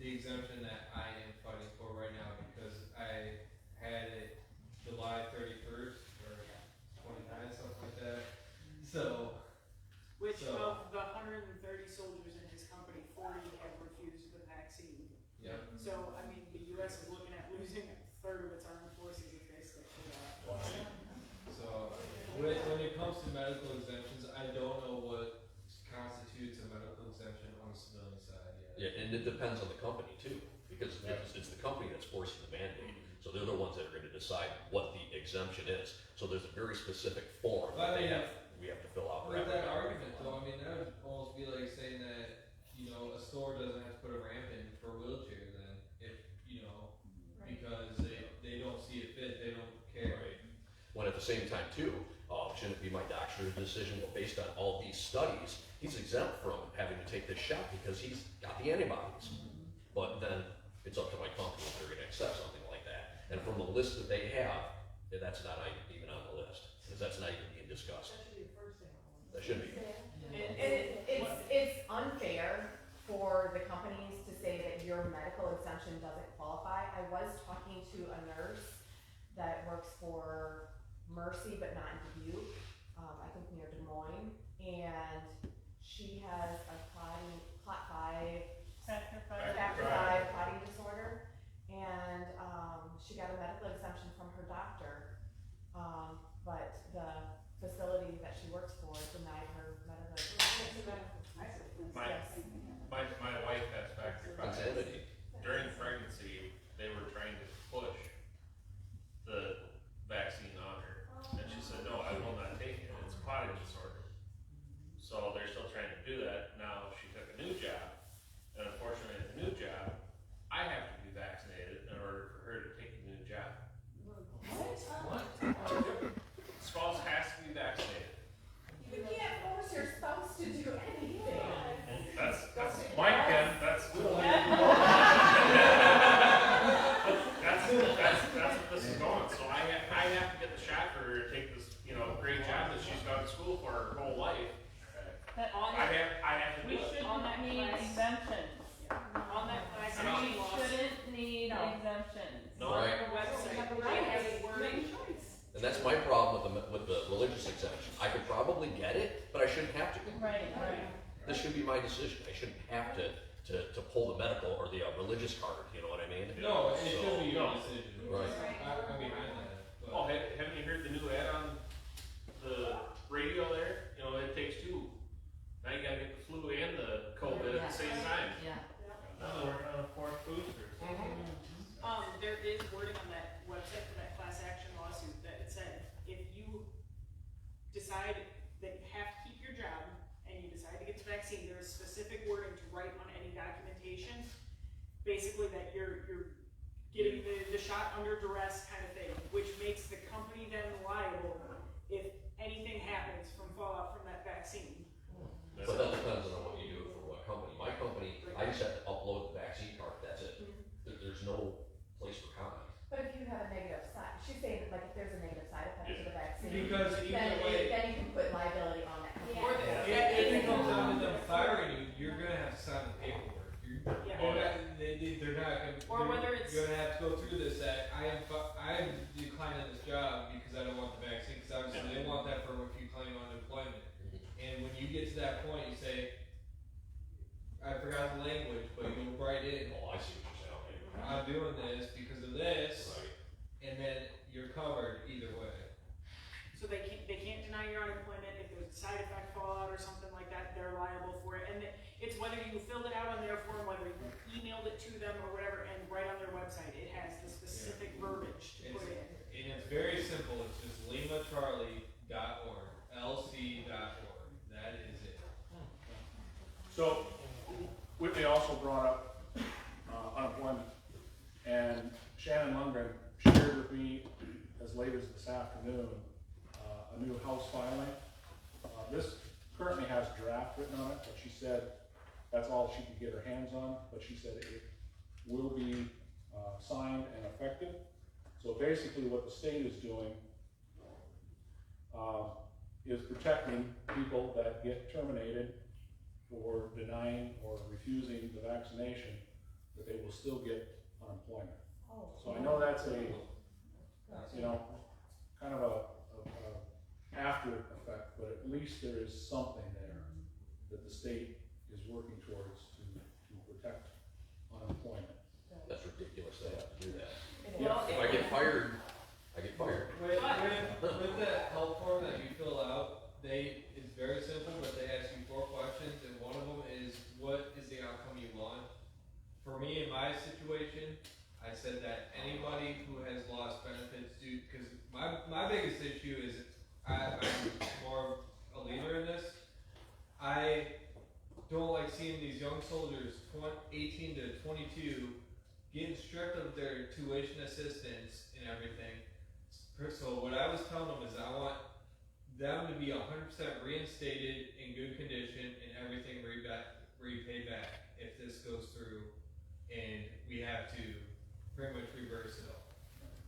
the exemption that I am fighting for right now, because I had it July 31st, or 29th, something like that, so. Which of the 130 soldiers in his company, 40 have refused the vaccine. Yep. So, I mean, the US is looking at losing a third of its armed forces if they stick to that. So, when it comes to medical exemptions, I don't know what constitutes a medical exemption on the civilian side yet. Yeah, and it depends on the company too, because it's the company that's forcing the mandate. So they're the ones that are gonna decide what the exemption is. So there's a very specific form that we have to fill out. With that argument though, I mean, that would almost be like saying that, a store doesn't have to put a ramp in for a wheelchair then, if, because they don't see it fit, they don't care. Right. When at the same time too, shouldn't it be my doctor's decision, well, based on all these studies, he's exempt from having to take this shot because he's got the antibodies. But then it's up to my company if they're gonna accept something like that. And from the list that they have, that's not even on the list, because that's not even being discussed. That should be. It's unfair for the companies to say that your medical exemption doesn't qualify. I was talking to a nurse that works for Mercy, but not in Dubuque, I think near Des Moines, and she has a factor V clotting disorder, and she got a medical exemption from her doctor, but the facility that she works for denied her that's my problem with the religious exemption. I could probably get it, but I shouldn't have to. Right, right. This should be my decision. I shouldn't have to pull the medical or the religious card, you know what I mean? No, it So- should be your decision. Right. I'm behind that. But- Oh, haven't you heard the new ad on the radio there? You know, it takes two. Now you gotta get the flu and the COVID at the same time. Yeah. Now we're on a fourth booster. There is wording on that website for that class action lawsuit that it said, if you decide that you have to keep your job and you decide to get the vaccine, there is specific wording to write on any documentation, basically that you're getting the shot under duress kind of thing, which makes the company then liable if anything happens from fallout from that vaccine. But that depends on what you do for what company. My company, I just have to upload the vaccine card, that's it. There's no place for comment. But if you have a negative side, she's saying that like if there's a negative side effect to the vaccine, Because either way, then you can put liability on that company. Or if it comes down to them firing you, you're gonna have to sign the paperwork. They're not gonna. Or whether it's- You're gonna have to go through this. I am declining this job because I don't want the vaccine. Because obviously they want that for if you claim unemployment. And when you get to that point, you say, I forgot the language, but you go right in. Oh, I see what you're saying. I'm doing this because of this, Right. and then you're covered either way. So they can't deny your unemployment if there's a side effect fallout or something like that, they're liable for it. And it's whether you filled it out on their form, whether you emailed it to them or whatever, and right on their website, it has the specific verbiage to put in. And it's very simple. It's just limacharlie.org, lc.org. That is it. So, Whitney also brought up unemployment, and Shannon Lundgren shared with me as late as this afternoon a new House filing. This currently has draft written on it, but she said that's all she could get her hands on, but she said it will be signed and effective. So basically what the state is doing is protecting people that get terminated for denying or refusing the vaccination, that they will still get unemployment. So I know that's a, you know, kind of a after effect, but at least there is something there that the state is working towards to protect unemployment. That's ridiculous, they have to do that. Well, If I get fired, I get fired. With that help form that you fill out, it's very simple, but they ask you 4 questions, and one of them is, what is the outcome you want? For me, in my situation, I said that anybody who has lost benefits due, because my biggest issue is, I'm more a leader in this. I don't like seeing these young soldiers, 18 to 22, getting stripped of their tuition assistance and everything. So what I was telling them is I want them to be 100% reinstated in good condition and everything repaid back if this goes through, and we have to pretty much reverse it all.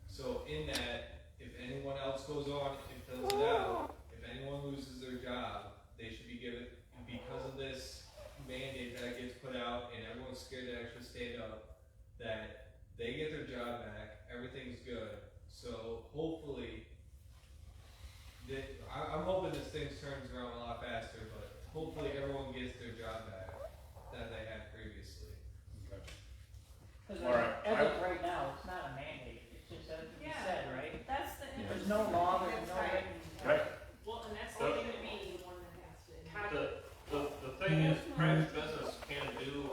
So in that, if anyone else goes on and fills it out, if anyone loses their job, they should be given, because of this mandate that gets put out and everyone's scared to actually stand up, that they get their job back, everyth's good. So hopefully, I'm hoping this thing turns around a lot faster, but hopefully everyone gets their job back that they had previously. Because All right. as of right now, it's not a mandate, it's just as you said, right? That's the There's no law, there's no written. Right? Well, and that's the thing to me, the one that has to. The thing is, private business can do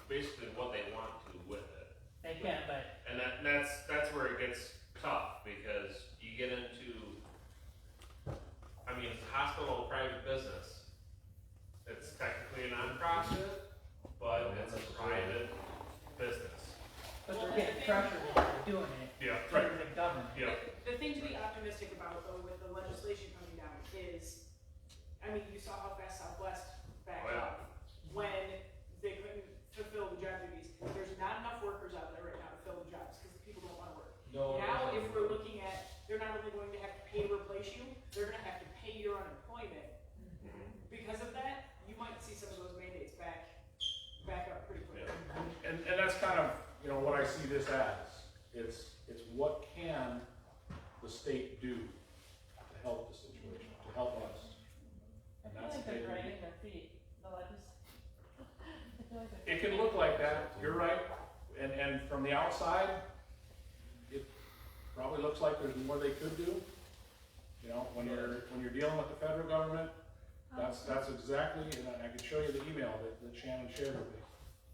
basically what they want to with it. They can, but And that's where it gets tough, because you get into, I mean, it's a hospital, private business. It's technically a nonprofit, but it's a private business. but they're getting pressured into doing it. Yeah, Through the government. Yeah. The thing to be optimistic about though with the legislation coming down is, I mean, you saw how fast Southwest backed Oh, yeah. up when they couldn't fulfill the job duties. There's not enough workers out there right now to fill the jobs because people don't wanna work. No, Now, if we're looking at, they're not only going to have to pay to replace you, they're gonna have to pay your unemployment. Because of that, you might see some of those mandates back up pretty quickly. And that's kind of, you know, what I see this as. It's what can the state do feet, the legis. It can look like that, you're right, and from the outside, it probably looks like there's more they could do. You know, when you're dealing with the federal government, that's exactly, and I can show you the email that Shannon shared with me.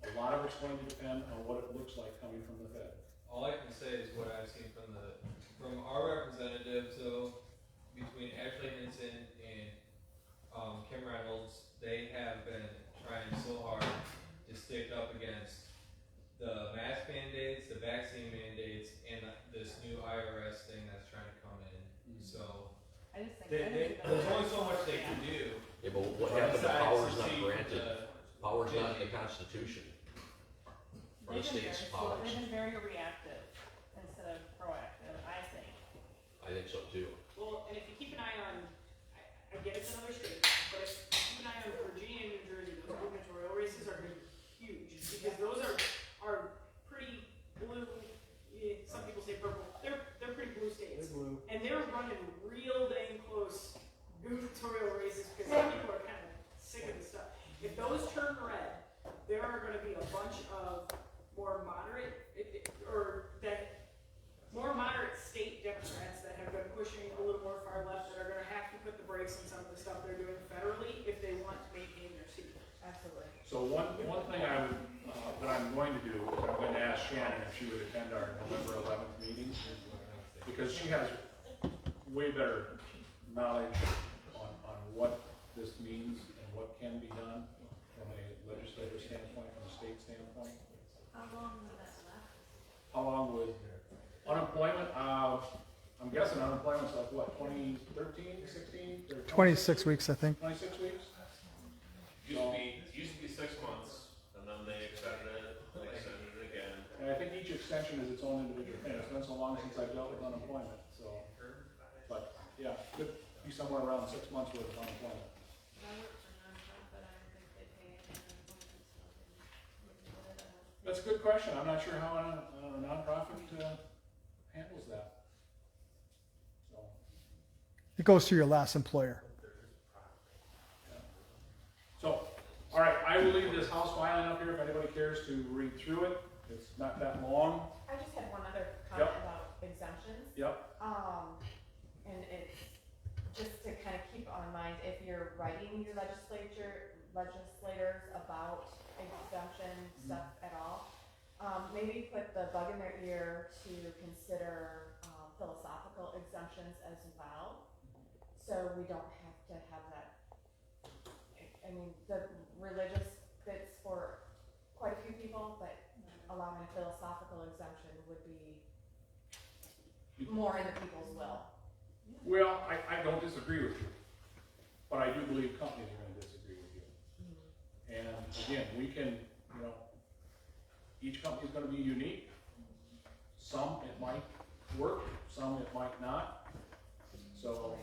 A lot of it's going to depend on what it looks like coming from the Fed. All I can say is what I've seen from our representatives, so between Ashley Hinson and Kim Reynolds, they have been trying so hard to stick up against the mask mandates, the vaccine mandates, and this new IRS thing that's trying to come in. So I just think. there's only so much they can do. Yeah, but what happened to powers not granted? Powers not in the Constitution. For the state's powers. They've been very reactive instead of proactive, I think. I think so too. Well, and if you keep an eye on, I get it's another state, but if you keep an eye on Virginia and New Jersey, those gubernatorial races are gonna be huge, because those are pretty blue, some people say purple, they're pretty blue states. And they're running real dang close gubernatorial races, because some people are kind of sick of this stuff. If those turn red, there are gonna be a bunch of more moderate, more moderate state Democrats that have been pushing a little more far left, that are gonna have to put the brakes on some of the stuff they're doing federally if they want to maintain their seat. Absolutely. So one thing I would, that I'm going to do, is I'm going to ask Shannon if she would attend our November 11th meeting, because she has way better knowledge on what this means and what can be done from a legislative standpoint, from a state standpoint. How long will that last? How long would unemployment, I'm guessing unemployment's like what, 2013, 16? 26 weeks, I think. 26 weeks? Used to be 6 months, and then they extended it again. And I think each extension is its own individual thing. It's been so long since I've dealt with unemployment, so. But, yeah, could be somewhere around 6 months worth of unemployment. I work for nonprofit, I don't think they pay any unemployment, so. That's a good question. I'm not sure how a nonprofit handles that. So, It goes to your last employer. so, all right, I will leave this House filing up here if anybody cares to read through it. It's not that long. I just had one other comment Yep. about exemptions. Yep. And it's just to kind of keep on mind, if you're writing your legislators about exemption stuff at all, maybe put the bug in their ear to consider philosophical exemptions as well, so we don't have to have that. I mean, the religious fits for quite a few people, but allowing a philosophical exemption would be more in the people's will. Well, I don't disagree with you, but I do believe companies are gonna disagree with you. And again, we can, you know, each company's gonna be unique. Some it might work, some it might not. So,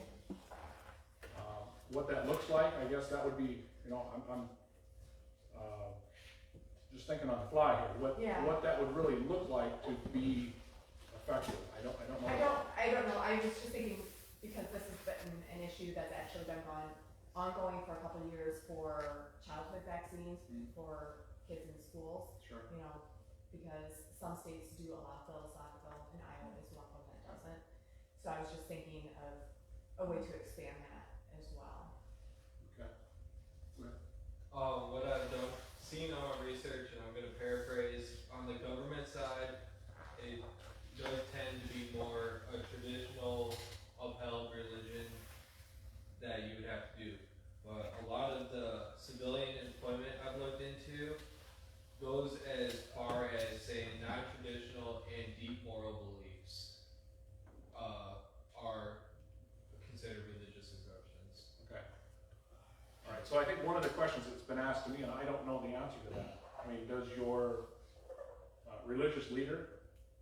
what that looks like, I guess that would be, you know, I'm just thinking on the fly here, what that would really look like to be effective. I don't know. I don't know, I was just thinking, because this has been an issue that's actually been ongoing for a couple of years for childhood vaccines for kids in schools. Sure. You know, because some states do allow philosophical, and Iowa is one of them that doesn't. So I was just thinking of a way to expand that as well. Okay. What I've seen on my research, and I'm gonna paraphrase, on the government side, it does tend to be more a traditional upheld religion that you would have to do. But a lot of the civilian employment I've looked into goes as far as saying non-traditional and deep moral beliefs are considered religious exemptions. Okay. All right, so I think one of the questions that's been asked to me, and I don't know the answer to that, I mean, does your religious leader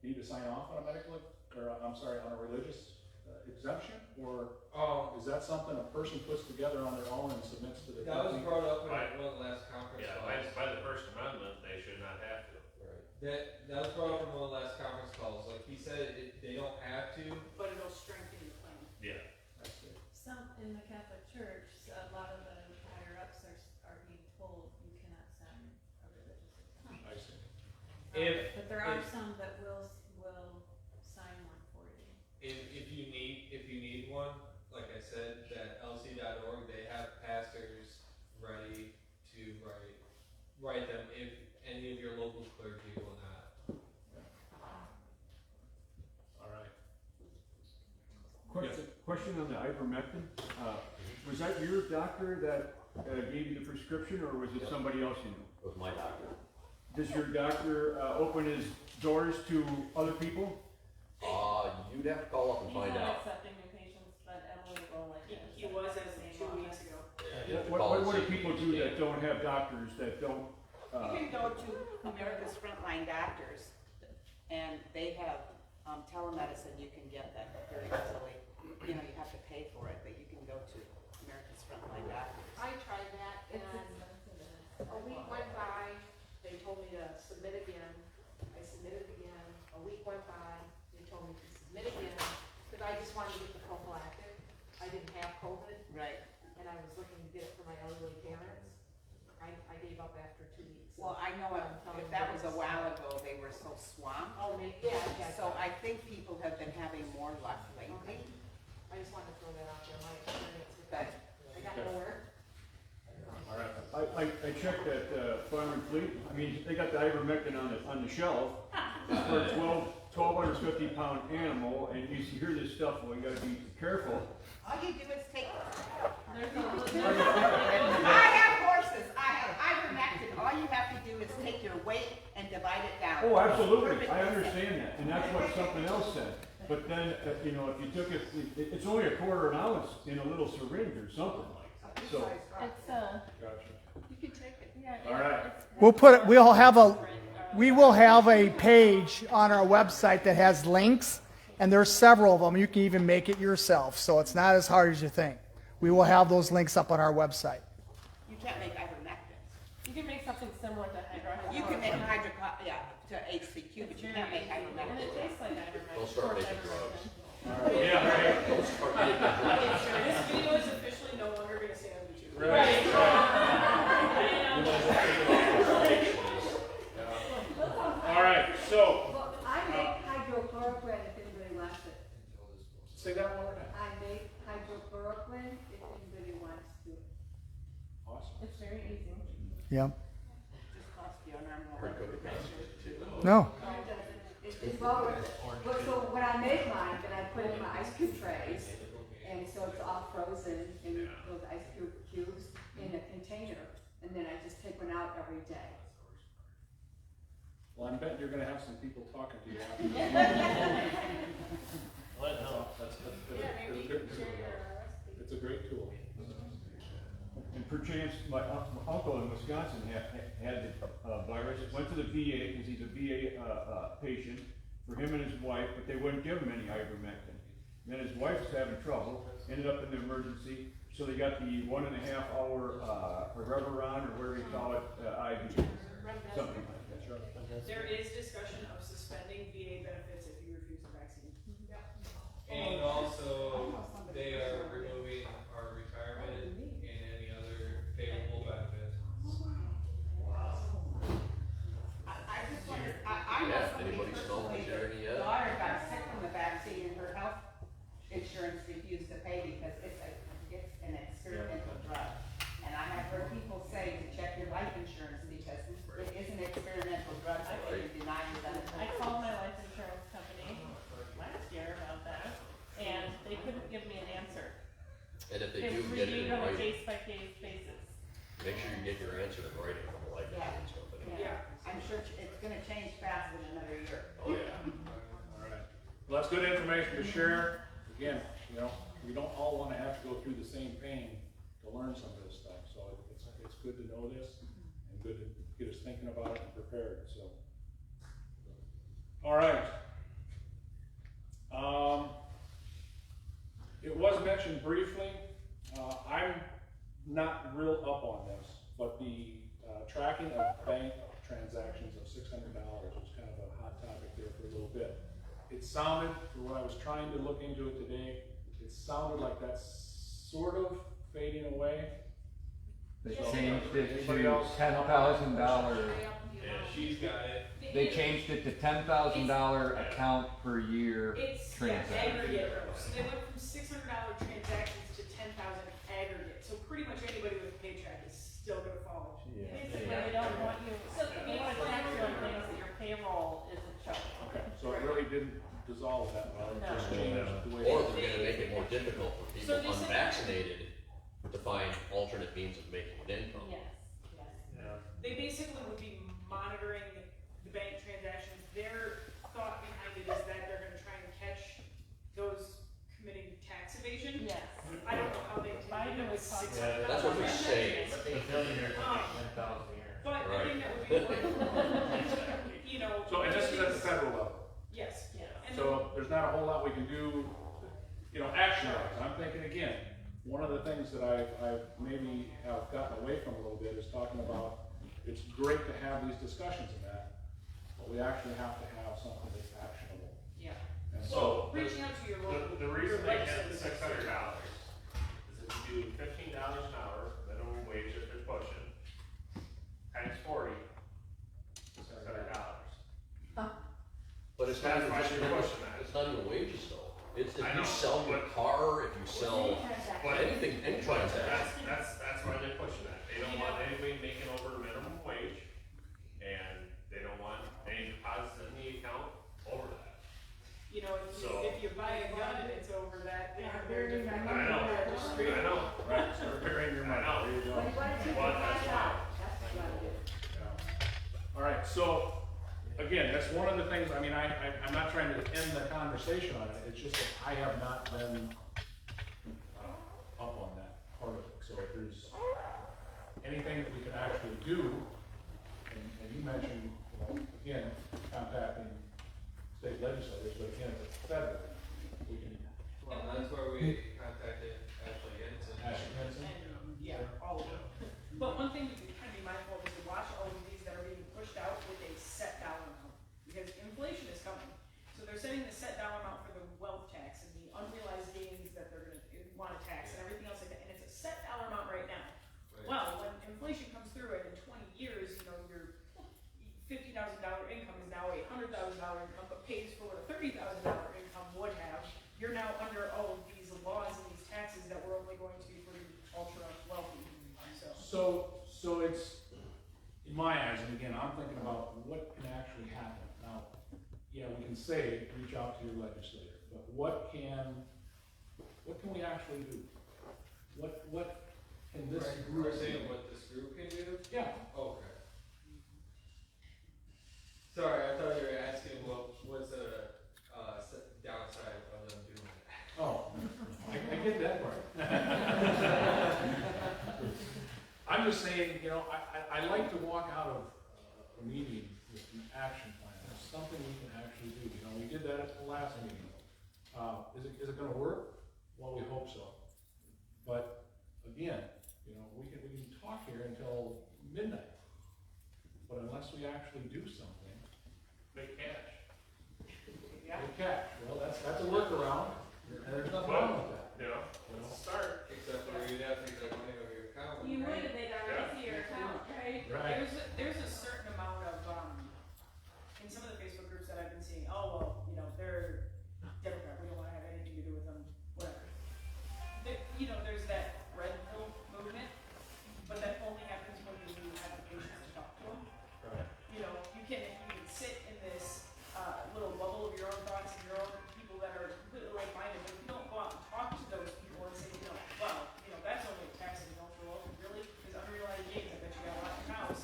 need to sign off on a medical, on a religious exemption? Or is that something a person puts together on their own and submits to the That was company? brought up in one of the last conference Yeah, calls. by the First Amendment, they should not have to. That was brought up in one of the last conference calls. Like he said, they don't have to. But it'll strengthen your claim. Yeah. I see. Some, in the Catholic Church, a lot of the higher ups But there are some that will sign one for you. If you need one, like I said, that lc.org, they have pastors ready to write them if any of your local clergy will not. All right. Question on the ivermectin. Was that your doctor that gave you the prescription, or was it somebody else you knew? It was my doctor. Does your doctor open his doors to other people? You'd have to call up and He's find not out. accepting new patients, but Emily will let you. He was as of 2 weeks ago. Yeah, you'd have to What call and do see if people you do can. that don't have doctors, that don't? You can go to America's Frontline Doctors, and they have telemedicine you can get that very easily. You know, you have to pay for it, but you can go to America's Frontline Doctors. I tried that and a week went by, they told me to submit again. I submitted again, a week went by, they told me to submit again, because I just wanted to get the prophylactic. I didn't have COVID, Right. and I was looking to get it for my elderly parents. I gave up after 2 weeks. Well, I know if that was a while ago, they were so swamped. Oh, yeah. So I think people have been having more luck lately. I just wanted to throw that out there, my experience with that. I got nowhere. All right. I checked at Farm and Fleet. I mean, they got the ivermectin on the shelf. It's for a 1,250-pound animal, and you hear this stuff. Well, you got to be careful. All you do is take. There's a I have horses. I have ivermectin. All you have to do is take your weight and divide it down. Oh, absolutely. I understand that, and that's what something else said. But then, you know, if you took it, it's only a quarter an ounce in a little syringe or something like that. So, It's Gotcha. You can take it. yeah. All right. We will have a page on our website that has links, and there's several of them. You can even make it yourself, so it's not as hard as you think. We will have those links up on our website. You can't make ivermectin. You can make something similar to hydroxychloroquine. You can make to HCQ, but you can't make And ivermectin. it tastes like ivermectin. Don't start making drugs. Yeah, right. Don't start making drugs. This video is officially no longer gonna stay on YouTube. Right. All right, so, Well, I make hydrochloroquine if anybody wants it. say that one more time. I make hydrochloroquine if anybody wants to. Awesome. It's very easy. Yeah. Just cost you an arm and a Pretty leg. good constitution too. No. It's well worth it. Well, so when I make mine, then I put it in my ice cube trays, and so it's all frozen in those ice cubes in a container, and then I just take one out every day. Well, I'm betting you're gonna have some people talking to you after this. It's a great tool. and perchance, my uncle in Wisconsin had the virus, went to the VA, because he's a VA patient, for him and his wife, but they wouldn't give him any ivermectin. And then his wife was having trouble, ended up in the emergency, so they got the 1.5 hour Reveron, or whatever you call it, IV, something like that. There is discussion of suspending VA benefits if you refuse the vaccine. And also, they are removing our retirement and any other favorable benefits. I just wondered, I know somebody Anybody smell the personally, journey their yet? daughter got sick from the vaccine and her health insurance refused to pay because it's an experimental drug. And I have heard people say to check your life insurance because it is an experimental drug that they deny you benefits. I called my life insurance company last year about that, and they couldn't give me an answer. And if they It's do get it reviewed in on a writing, case-by-case basis. make sure you get your answer in writing from the life insurance company. Yeah, I'm sure it's gonna change fast in another year. Oh, yeah. All right. Well, that's good information to share. Again, you know, we don't all wanna have to go through the same pain to learn some of this stuff, so it's good to know this, and good to get us thinking about it and prepared, so. All right. It was mentioned briefly, I'm not real up on this, but the tracking of bank transactions of $600 was kind of a hot topic there for a little bit. It sounded, for what I was trying to look into it today, it sounded like that's sort of fading away. They changed it Anybody to else? $10,000. Yeah, she's got it. They changed it to $10,000 account per year It's transaction. aggregate, so they went from $600 transactions to 10,000 aggregate, so pretty much anybody with a paycheck is still gonna fall. Basically, they don't want you, they want to tax you on things that your payroll isn't showing. Okay, so it really didn't dissolve that well, it just No. changed the way. Or they're gonna make it more difficult for people So they said- unvaccinated to find alternate means of making an income. Yes, yes. They basically would be monitoring the bank transactions. Their thought behind it is that they're gonna try and catch those committing tax evasion. Yes. I don't know how they Biden did it with was talking $600. That's what we say. But the billionaires make 10,000 a year. But I Right. think that would be worth, you know. So, and this is at the federal level. Yes. Yes. And So there's not a whole lot we can do, you know, action-wise. I'm thinking again, one of the things that I've maybe have gotten away from a little bit is talking about, it's great to have these discussions and that, but we actually have to have something that's actionable. Yeah. And So, Reaching out to your local. the reason they get legislators. $600 is if you do $15 an hour, minimum wage if they're pushing, times 40, $600. But it's not even That's just, why you're pushing that. it's not even wages though. It's if I you know, sell your but- car, if you sell But- anything, any transaction. That's why they're pushing that. They don't want anybody making over minimum wage, and they don't want any deposits in the account over that. You know, So- if you buy a gun and it's over that, they have very different. I know. Right, start burying your money. I know. There you go. What do you want to take Well, the that's cash fine. out? That's what you want to do. All right, so, again, that's one of the things, I mean, I'm not trying to end the conversation on it, it's just that I have not been up on that part of it. So if there's anything that we can actually do, and you mentioned, you know, again, contacting state legislators, but again, if it's federal, we can Well, that's where we contacted Ashley Henson. ask Henson. And, yeah, all of them. But one thing we could kind of be mindful of is to watch all of these that are being pushed out with a set dollar amount, because inflation is coming. So they're setting the set dollar amount for the wealth tax and the unrealized gains that they're gonna wanna tax and everything else like that, and it's a set dollar amount right now. Right. Well, when inflation comes through and in 20 years, you know, your $50,000 income is now a $100,000 income, but pays for what a $30,000 income would have. You're now under all of these laws and these taxes that were only going to be for the ultra wealthy, so. So it's, in my eyes, and again, I'm thinking about what can actually happen. Now, yeah, we can say, reach out to your legislator, but what can we actually do? What can this Right, group we're saying do? what this group can do? Yeah, Oh, okay. Sorry, I thought you were asking what's the downside of them doing that. oh, I get that part. I'm just saying, you know, I like to walk out of a meeting with an action plan, there's something we can actually do, you know, we did that at the last meeting. Is it gonna work? Well, we hope so. But, again, you know, we can talk here until midnight. But unless we actually do something, Make cash. Yeah. we catch, well, that's a workaround, and there's nothing wrong with that. You know, it's a start. Except for you'd have to take that money out of your account. You would right? if they got Yeah. into your account, right? Right. There's a certain amount of, in some of the Facebook groups that I've been seeing, oh, well, you know, they're Democrat, we don't wanna have anything to do with them, whatever. You know, there's that red pill movement, but that only happens when you have the patience to talk to them. Right. You know, you can sit in this, little bubble of your own thoughts and your own people that are completely like-minded, but if you don't go out and talk to those people and say, you know, well, you know, that's only a tax that you don't feel welcome, really, because unrealized gains, I bet you got a lot in your house,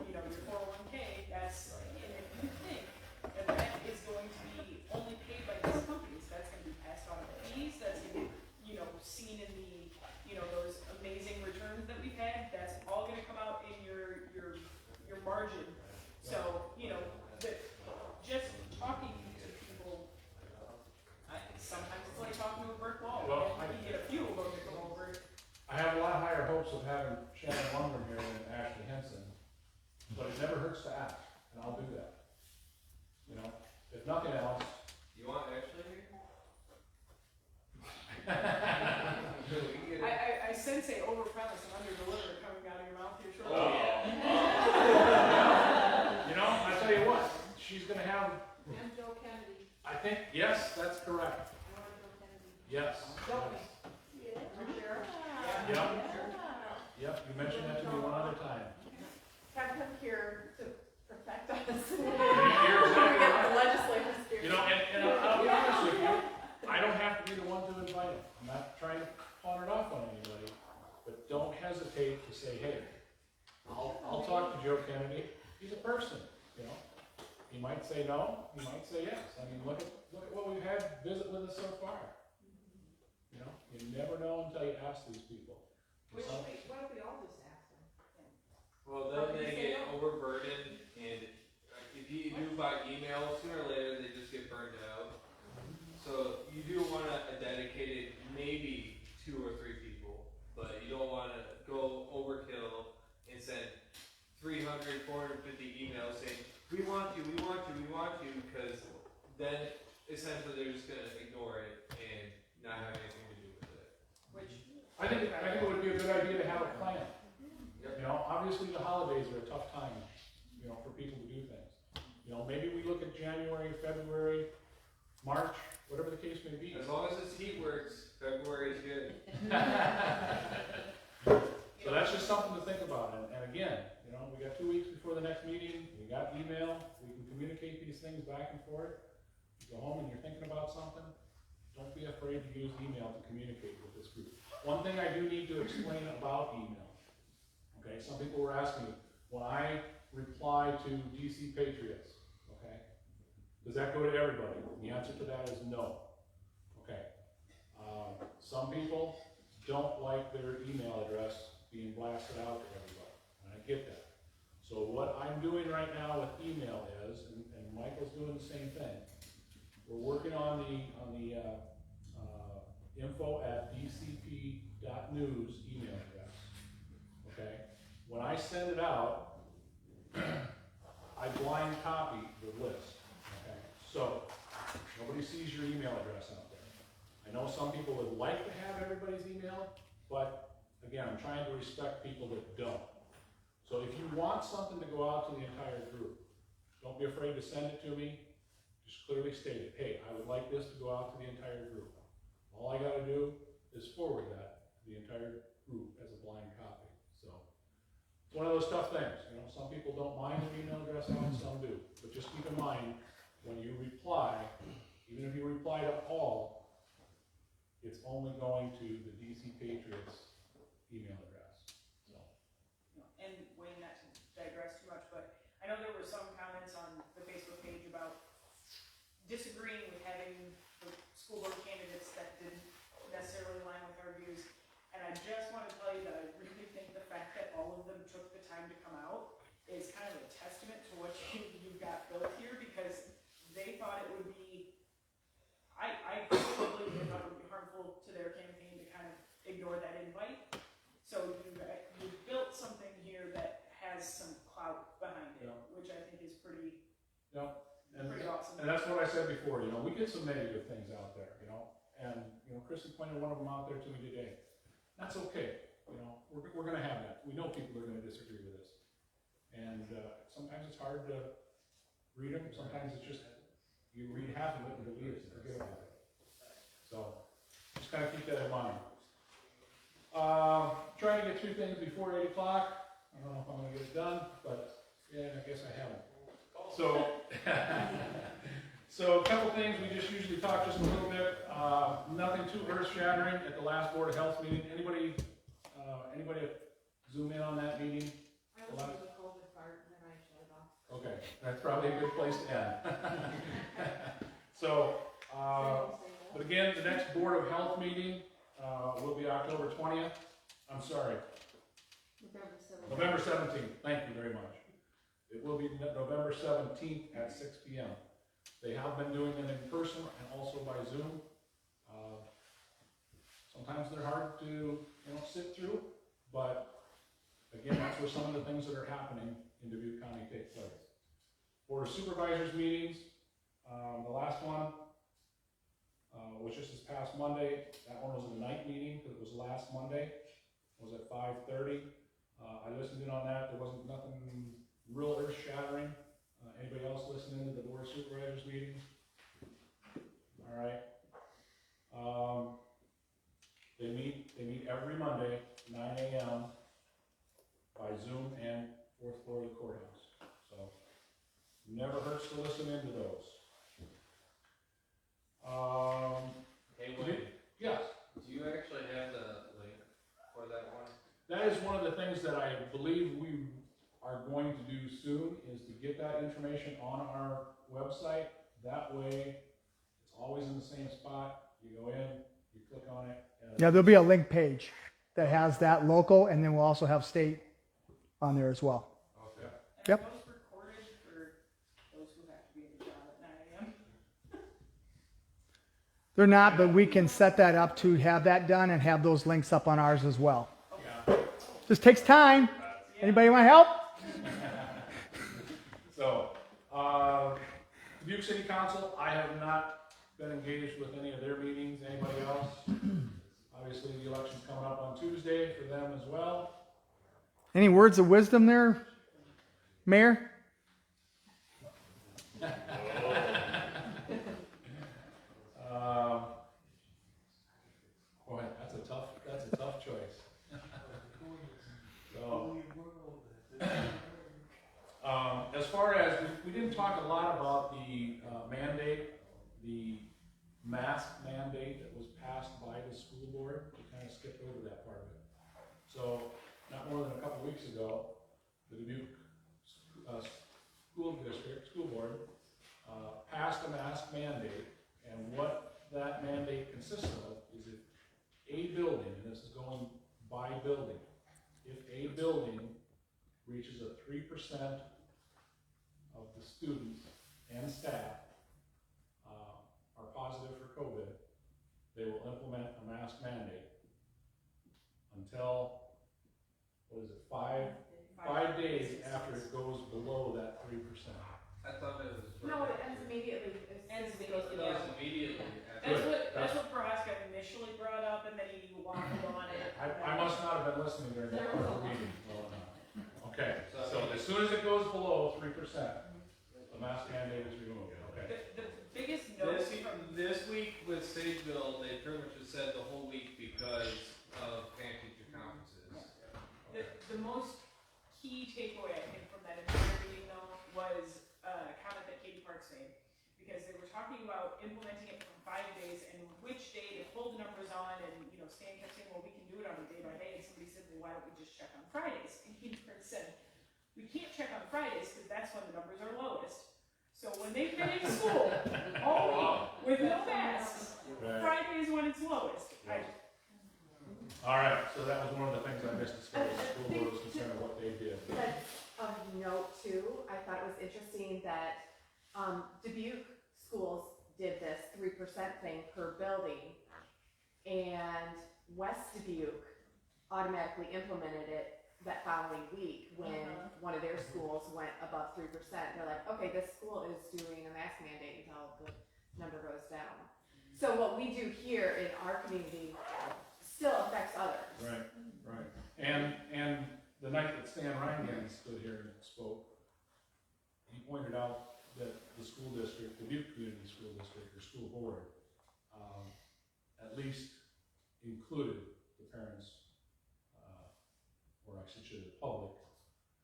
you know, your 401k, that's, and if you think that that is going to be only paid by these companies, that's gonna be passed on to fees, that's gonna be, you know, seen in the, you know, those amazing returns that we've had, that's all gonna come out in your margin. So, you know, just talking to people, sometimes it's like talking to a brick wall. Well, and you get a few of them to come over. I have a lot higher hopes of having Shannon Lundgren here than Ashley Henson, but it never hurts to ask, and I'll do that. You know, if nothing else, You want Ashley here? I sense a overpromise and underdeliver coming out of your mouth here shortly. you know, I tell you what, Yep, you mentioned that to me one other time. Have him here to protect us. You're When we exactly get right. the legislators here. You know, and I'll be honest with you, I don't have to be the one to invite him. I'm not trying to pawn it off on anybody, but don't hesitate to say, hey, I'll talk to Joe Kennedy. He's a person, you know. He might say no, he might say yes. I mean, look at what we've had visit with us so far. You know, you never know until you ask these people. What if we all just ask them? Well, then they get overburdened, and if you do by email, sooner or later they just get burned out. So you do want a dedicated, maybe 2 or 3 people, but you don't want to go overkill and send 300, 450 emails saying, we want you, we want you, we want you, because then essentially they're just going to ignore it and not have anything to do with it. Which, I think it would be a good idea to have a plan. You know, obviously the holidays are a tough time, you know, for people to do things. You know, maybe we look at January, February, March, whatever the case may be. As long as this heat works, February is good. So that's just something to think about. And again, you know, we got 2 weeks before the next meeting. We got email. We can communicate these things back and forth. You go home and you're thinking about something. Don't be afraid to use email to communicate with this group. One thing I do need to explain about email. Okay, some people were asking me, when I reply to DC Patriots, okay, does that go to everybody? The answer to that is no. Okay. Some people don't like their email address being blasted out to everybody, and I get that. So what I'm doing right now with email is, and Michael's doing the same thing, we're working on the info@dcp.news email address, okay? When I send it out, I blind copy the list, okay? So, nobody sees your email address out there. I know some people would like to have everybody's email, but again, I'm trying to respect people that don't. So if you want something to go out to the entire group, don't be afraid to send it to me. Just clearly state it. Hey, I would like this to go out to the entire group. All I gotta do is forward that to the entire group as a blind copy. So it's one of those tough things. You know, some people don't mind their email address out, some do. But just keep in mind, when you reply, even if you reply to all, it's only going to the DC Patriots email address. So. And Wayne, not to digress too much, but I know there were some comments on the Facebook page about disagreeing with having the school board candidates that didn't necessarily align with our views. And I just want to tell you that I really think the fact that all of them took the time to come out is kind of a testament to what you've got built here, because they thought it would be, I personally thought it would be harmful to their campaign to kind of ignore that invite. So you've built something here that has some clout behind it, which I think is pretty, pretty awesome. And that's what I said before, you know, we get some negative things out there, you know, and, you know, Chrissy pointed one of them out there to me today. That's okay, you know, we're gonna have that. We know people are gonna disagree with us. And sometimes it's hard to read them, sometimes it's just, you read half of it and delete it and forget about it. So, just kind of keep that in mind. Trying to get through things before 8 o'clock. I don't know if I'm gonna get it done, but yeah, I guess I haven't. So a couple things, we just usually talk just a little bit, nothing too earth shattering at the last Board of Health meeting. Anybody zoom in on that meeting? I was doing the COVID part and then I shut it off. Okay, that's probably a good place to end. So, but again, the next Board of Health meeting will be October 20th. I'm sorry, November 17th. Thank you very much. It will be November 17th at 6 p.m. They have been doing them in person and also by Zoom. Sometimes they're hard to sit through, but again, that's where some of the things that are happening in Dubuque County take place. Board of Supervisors meetings, the last one was just this past Monday. That one was a night meeting because it was last Monday. It was at 5:30. I listened in on that. There wasn't nothing real earth shattering. Anybody else listening to the Board of Supervisors meeting? All right. They meet every Monday, 9 a.m. fourth floor of the courthouse. So, never hurts to listen into those. Hey, Wayne, Yes, do you actually have the link for that one? that is one of the things that I believe we are going to do soon, is to get that information on our website. That way, it's always in the same spot. You go in, you click on it. And Yeah, there'll be a link page that has that local, and then we'll also have state on there as well. Okay. And Yep. are those recorded for those who have to be at the job at 9 AM? They're not, but we can set that up to have that done and have those links up on ours as well. Yeah. Just takes time. Anybody want to help? So, Dubuque City Council, I have not been engaged with any of their meetings. Anybody else? Obviously, the election's coming up on Tuesday for them as well. Any words of wisdom there, Mayor? Boy, that's a tough choice. So, as far as, we didn't talk a lot about the mandate, the mask mandate that was passed by the school board. We kind of skipped over that part of it. So, not more than a couple weeks ago, the Dubuque School Board passed a mask mandate, and what that mandate consists of is if a building, and this is going by building, if a building reaches a 3% of the students and staff are positive for COVID, they will implement a mask mandate until, what is it, five days after it goes below that 3%. I thought it was. No, it ends immediately, as soon as it goes It to goes immediately That's after. what Prohaska initially brought up, and then he waffled on it. I must not have been listening during that part of the meeting. Okay, so as soon as it goes below 3%, the mask mandate is removed, okay? The biggest note This, from this week with Sageville, they pretty much just said the whole week because of parent teacher conferences. the most key takeaway, I think, from that entire meeting, though, was a comment that Katie Parks made. Because they were talking about implementing it from 5 days and which day to pull the numbers on, and, Stan kept saying, well, we can do it on a day by day, and somebody said, well, why don't we just check on Fridays? And Katie Parks said, we can't check on Fridays, because that's when the numbers are lowest. So when they've been in school all week with no masks, Right. Friday is when it's lowest. All right, so that was one of the things I missed as far as the school board was concerned, what they did. But of note too, I thought it was interesting that Dubuque schools did this 3% thing per building, and West Dubuque automatically implemented it that following week when one of their schools went above 3%. They're like, okay, this school is doing a mask mandate until the number goes down. So what we do here in our community still affects others. Right. And the night that Stan Ryan stood here and spoke, he pointed out that the school district, the Dubuque Community School District, or school board, at least included the parents, or I should say the public,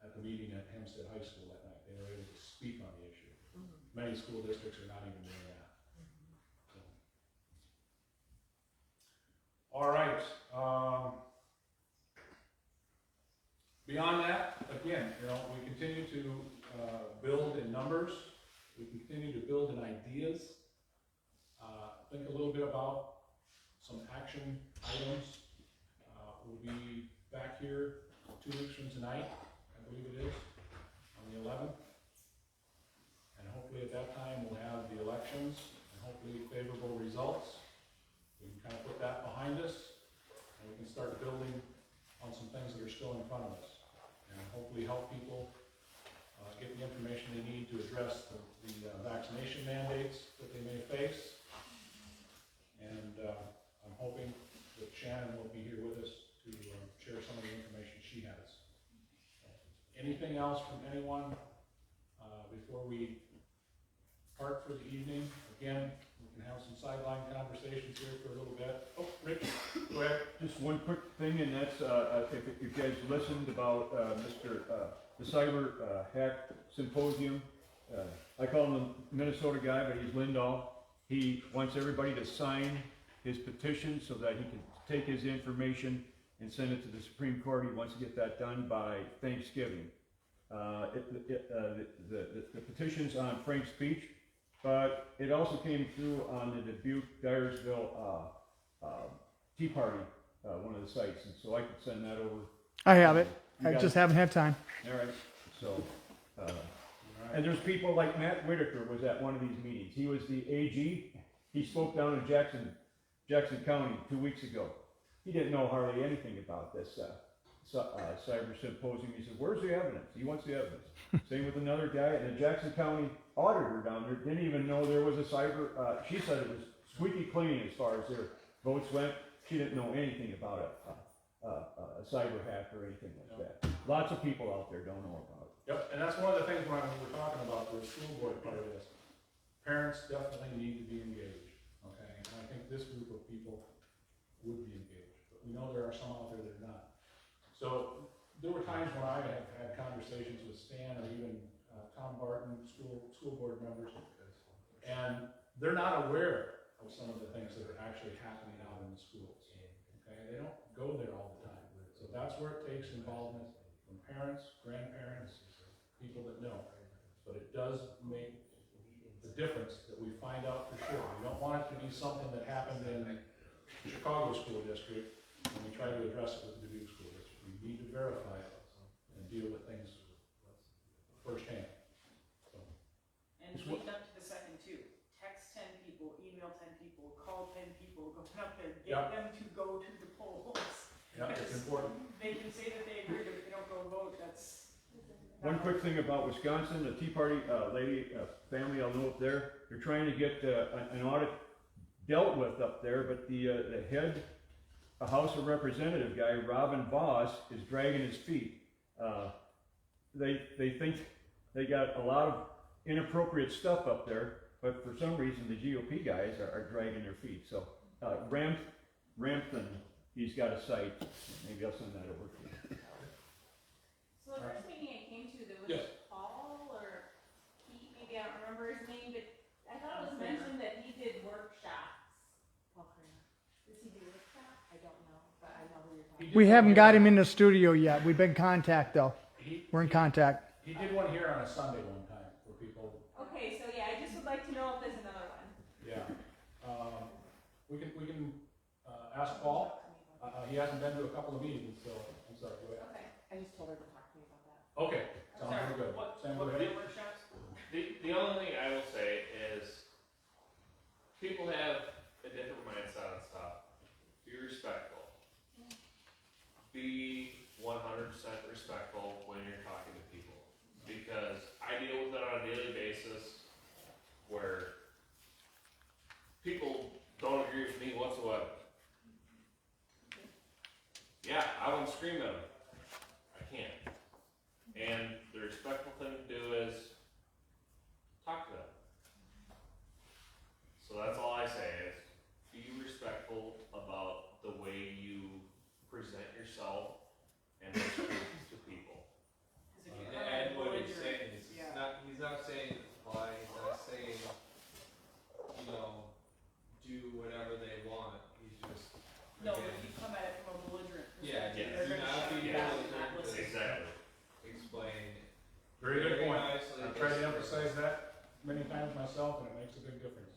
at the meeting at Hempstead High School that night. They were able to speak on the issue. Many school districts are not even doing that. So. All right. Beyond that, again, we continue to build in numbers. We continue to build in ideas. Think a little bit about some action items. We'll be back here 2 weeks from tonight, I believe it is, on the 11th. And hopefully at that time we'll have the elections and hopefully favorable results. We can kind of put that behind us and we can start building on some things that are still in front of us. And hopefully help people get the information they need to address the vaccination mandates that they may face. And I'm hoping that Shannon will be here with us to share some of the information she has. Anything else from anyone before we part for the evening. Again, we can have some sideline conversations here for a little bit. Oh, Rich, go ahead. Just one quick thing, and that's, if you guys listened about, the cyber, hack symposium, I call him the Minnesota guy, but he's Lindahl. He wants everybody to sign his petition so that he can take his information and send it to the Supreme Court. He wants to get that done by Thanksgiving. The petition's on Frank's speech, but it also came through on the Dubuque Dyersville Tea Party, one of the sites, and so I could send that over. I have it. You I got just it? haven't had time. All right, so, and there's people like Matt Whitaker was at one of these meetings. He was the AG. He spoke down in Jackson County 2 weeks ago. He didn't know hardly anything about this cyber symposium. He said, "Where's the evidence?" He wants the evidence. Same with another guy, and the Jackson County auditor down there didn't even know there was a cyber. She said it was squeaky clean as far as their votes went. She didn't know anything about a cyber hack or anything like that. Lots of people out there don't know about it. Yep, and that's one of the things when we're talking about the school board part of this. Parents definitely need to be engaged, okay? And I think this group of people would be engaged, but we know there are some out there that are not. So there were times when I have had conversations with Stan or even Tom Barton, school board members, and they're not aware of some of the things that are actually happening out in the schools, okay? They don't go there all the time. So that's where it takes involvement from parents, grandparents, people that know. But it does make the difference that we find out for sure. We don't want it to be something that happened in Chicago School District when we try to address it with the Dubuque School District. We need to verify it and deal with things firsthand. So. And leading up to the second too, text 10 people, email 10 people, call 10 people, go up there, get them to go to the polls. Yeah, it's important. They can say that they agree, but if they don't go vote, that's. One quick thing about Wisconsin, the Tea Party family I'll know up there, they're trying to get an audit dealt with up there, but the head House of Representative guy, Robin Voss, is dragging his feet. They think they got a lot of inappropriate stuff up there, but for some reason the GOP guys are dragging their feet. So Rampton, he's got a site. Maybe I'll send that over to you. So the first meeting I came to, there was Yes. Paul or Pete, maybe I don't remember his name, but I thought it was mentioned that he did workshops. Does he do workshops? I don't know, but I know who you're talking about. We haven't got him in the studio yet. We've been in contact though. We're in contact. He did one here on a Sunday one time where people. Okay, so yeah, I just would like to know if there's another one. Yeah. We can ask Paul. He hasn't been to a couple of meetings, so I'm sorry. Go ahead. Okay, I just told her to talk to me about that. Okay, sounds very good. Sam, go ahead. The only thing I will say is, people have a different mindset on stuff. Be respectful. Be 100% respectful when you're talking to people. Because I deal with it on a daily basis where people don't agree with me whatsoever. Yeah, I wouldn't scream at them. I can't. And the respectful thing to do is talk to them. So that's all I say is be respectful about the way you present yourself and speak to people. And what he's saying is, he's not saying lie, he's not saying, do whatever they want, he's just. No, but if you come at it from a belligerent Yeah, perspective, do they're gonna not shut be you down, belligerent, not listen. Exactly. Explain. Very good point. nicely, I've tried to emphasize that many times myself, and it makes a big difference.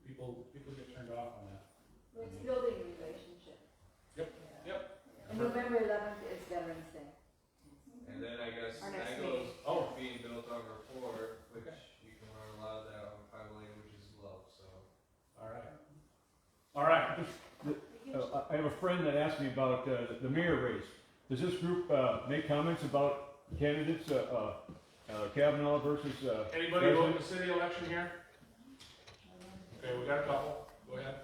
People get turned off on that. It's building relationships. Yep. And November 11th is Veterans Day. And then I guess Our next that goes Oh. being built on rapport, which you can learn a lot of that on 5 languages of love, so. All right. I have a friend that asked me about the mayor race. Does this group make comments about candidates, Kavanaugh versus Anybody vote in the city election here? Okay, we got a couple. Go ahead.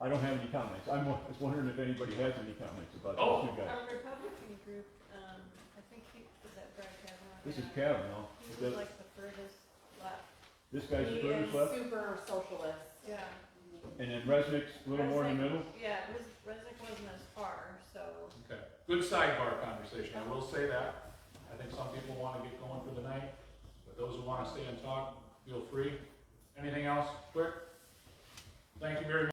I don't have any comments. I was wondering if anybody has any comments about Oh. these two guys. Our Republican group, I think was that Brad Kavanaugh? This is guy? Kavanaugh. He was like the furthest This guy's the He furthest is left, super socialist. Yeah. and then Resnick's a little more in the middle. Yeah, Resnick wasn't as far, so. Okay, good sidebar conversation, I will say that. I think some people wanna get going for the night, but those who wanna stay and talk, feel free. Anything else, quick? Thank you very much.